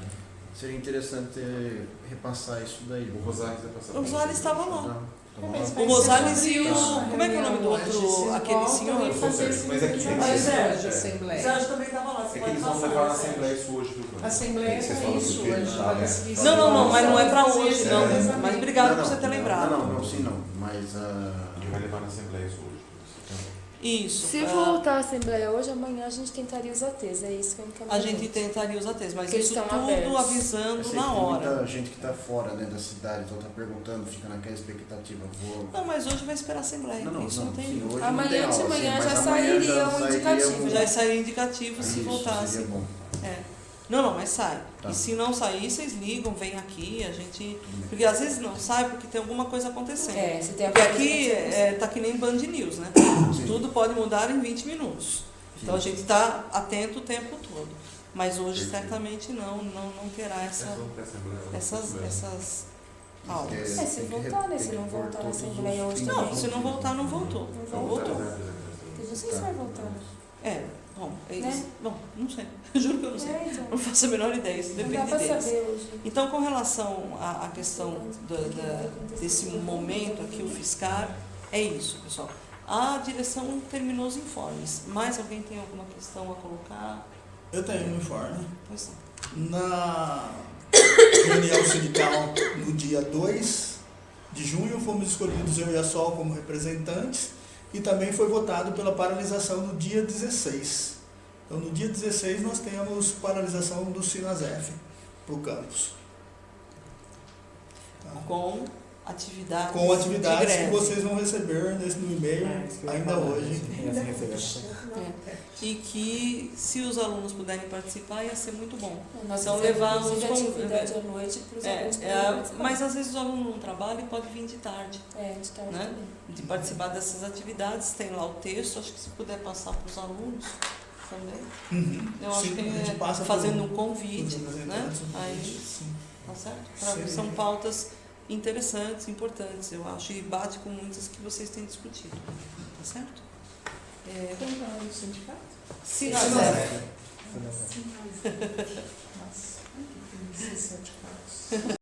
Seria interessante repassar isso daí. O Rosales estava lá. O Rosales e o... Como é que é o nome do outro? Aquele senhor? Mas Sérgio também estava lá. É que eles vão levar na Assembleia isso hoje, viu? Assembleia é isso hoje. Não, mas não é para hoje, não. Mas obrigado por você ter lembrado. Não. Mas a gente vai levar na Assembleia isso hoje. Isso. Se voltar a Assembleia hoje, amanhã a gente tentaria os ATs, é isso que eu encaminhei. A gente tentaria os ATs, mas eles isso estão tudo abertos. Avisando na hora. Tem muita gente que está fora, né, da cidade, então está perguntando, fica naquela expectativa. Não, mas hoje vai esperar a Assembleia. Isso não tem. Sim, hoje amanhã não tem de manhã aula, já sairia um indicativo. Já sairia indicativo se voltasse. Seria bom. Não, mas sai. Tá. E se não sair, vocês ligam, vem aqui, a gente... Porque às vezes não sai porque tem alguma coisa acontecendo. Se tem porque aqui tá que nem Band News, né? Tudo pode mudar em 20 minutos. Então a gente está atento o tempo todo. Mas hoje certamente não terá essas aulas. Se voltar, né? Se não voltar na Assembleia hoje também. Não, se não voltar, não voltou. Não voltou. Não sei se vai voltar. Bom, isso. Bom, não sei. Juro que eu não sei. Então. Não faço a menor ideia, isso depende Não dá pra deles. saber hoje. Então, com relação à questão desse momento aqui, o FSCar, é isso, pessoal. A direção terminou os informes. Mais alguém tem alguma questão a colocar? Eu tenho um informe. Pois não. Na reunião sindical, no dia 2 de junho, fomos escolhidos, eu e a Sol, como representantes, e também foi votado pela paralisação no dia 16. Então, no dia 16, nós temos paralisação do Sinasef para o campus. Tá? Com atividades que vocês vão receber no e-mail ainda hoje. E que, se os alunos puderem participar, ia ser muito bom. Nós então, levar os atividade à noite para os alunos participar. Mas às vezes o aluno não trabalha e pode vir de tarde. De tarde né? também. De participar dessas atividades, tem lá o texto, acho que se puder passar para os alunos também. Eu acho que fazendo um convite, né? Aí, tá certo? São pautas interessantes, importantes, eu acho, e bate com muitas que vocês têm discutido. Tá certo? Como é o sindicato? Sinasef. Nossa, que sindicatos.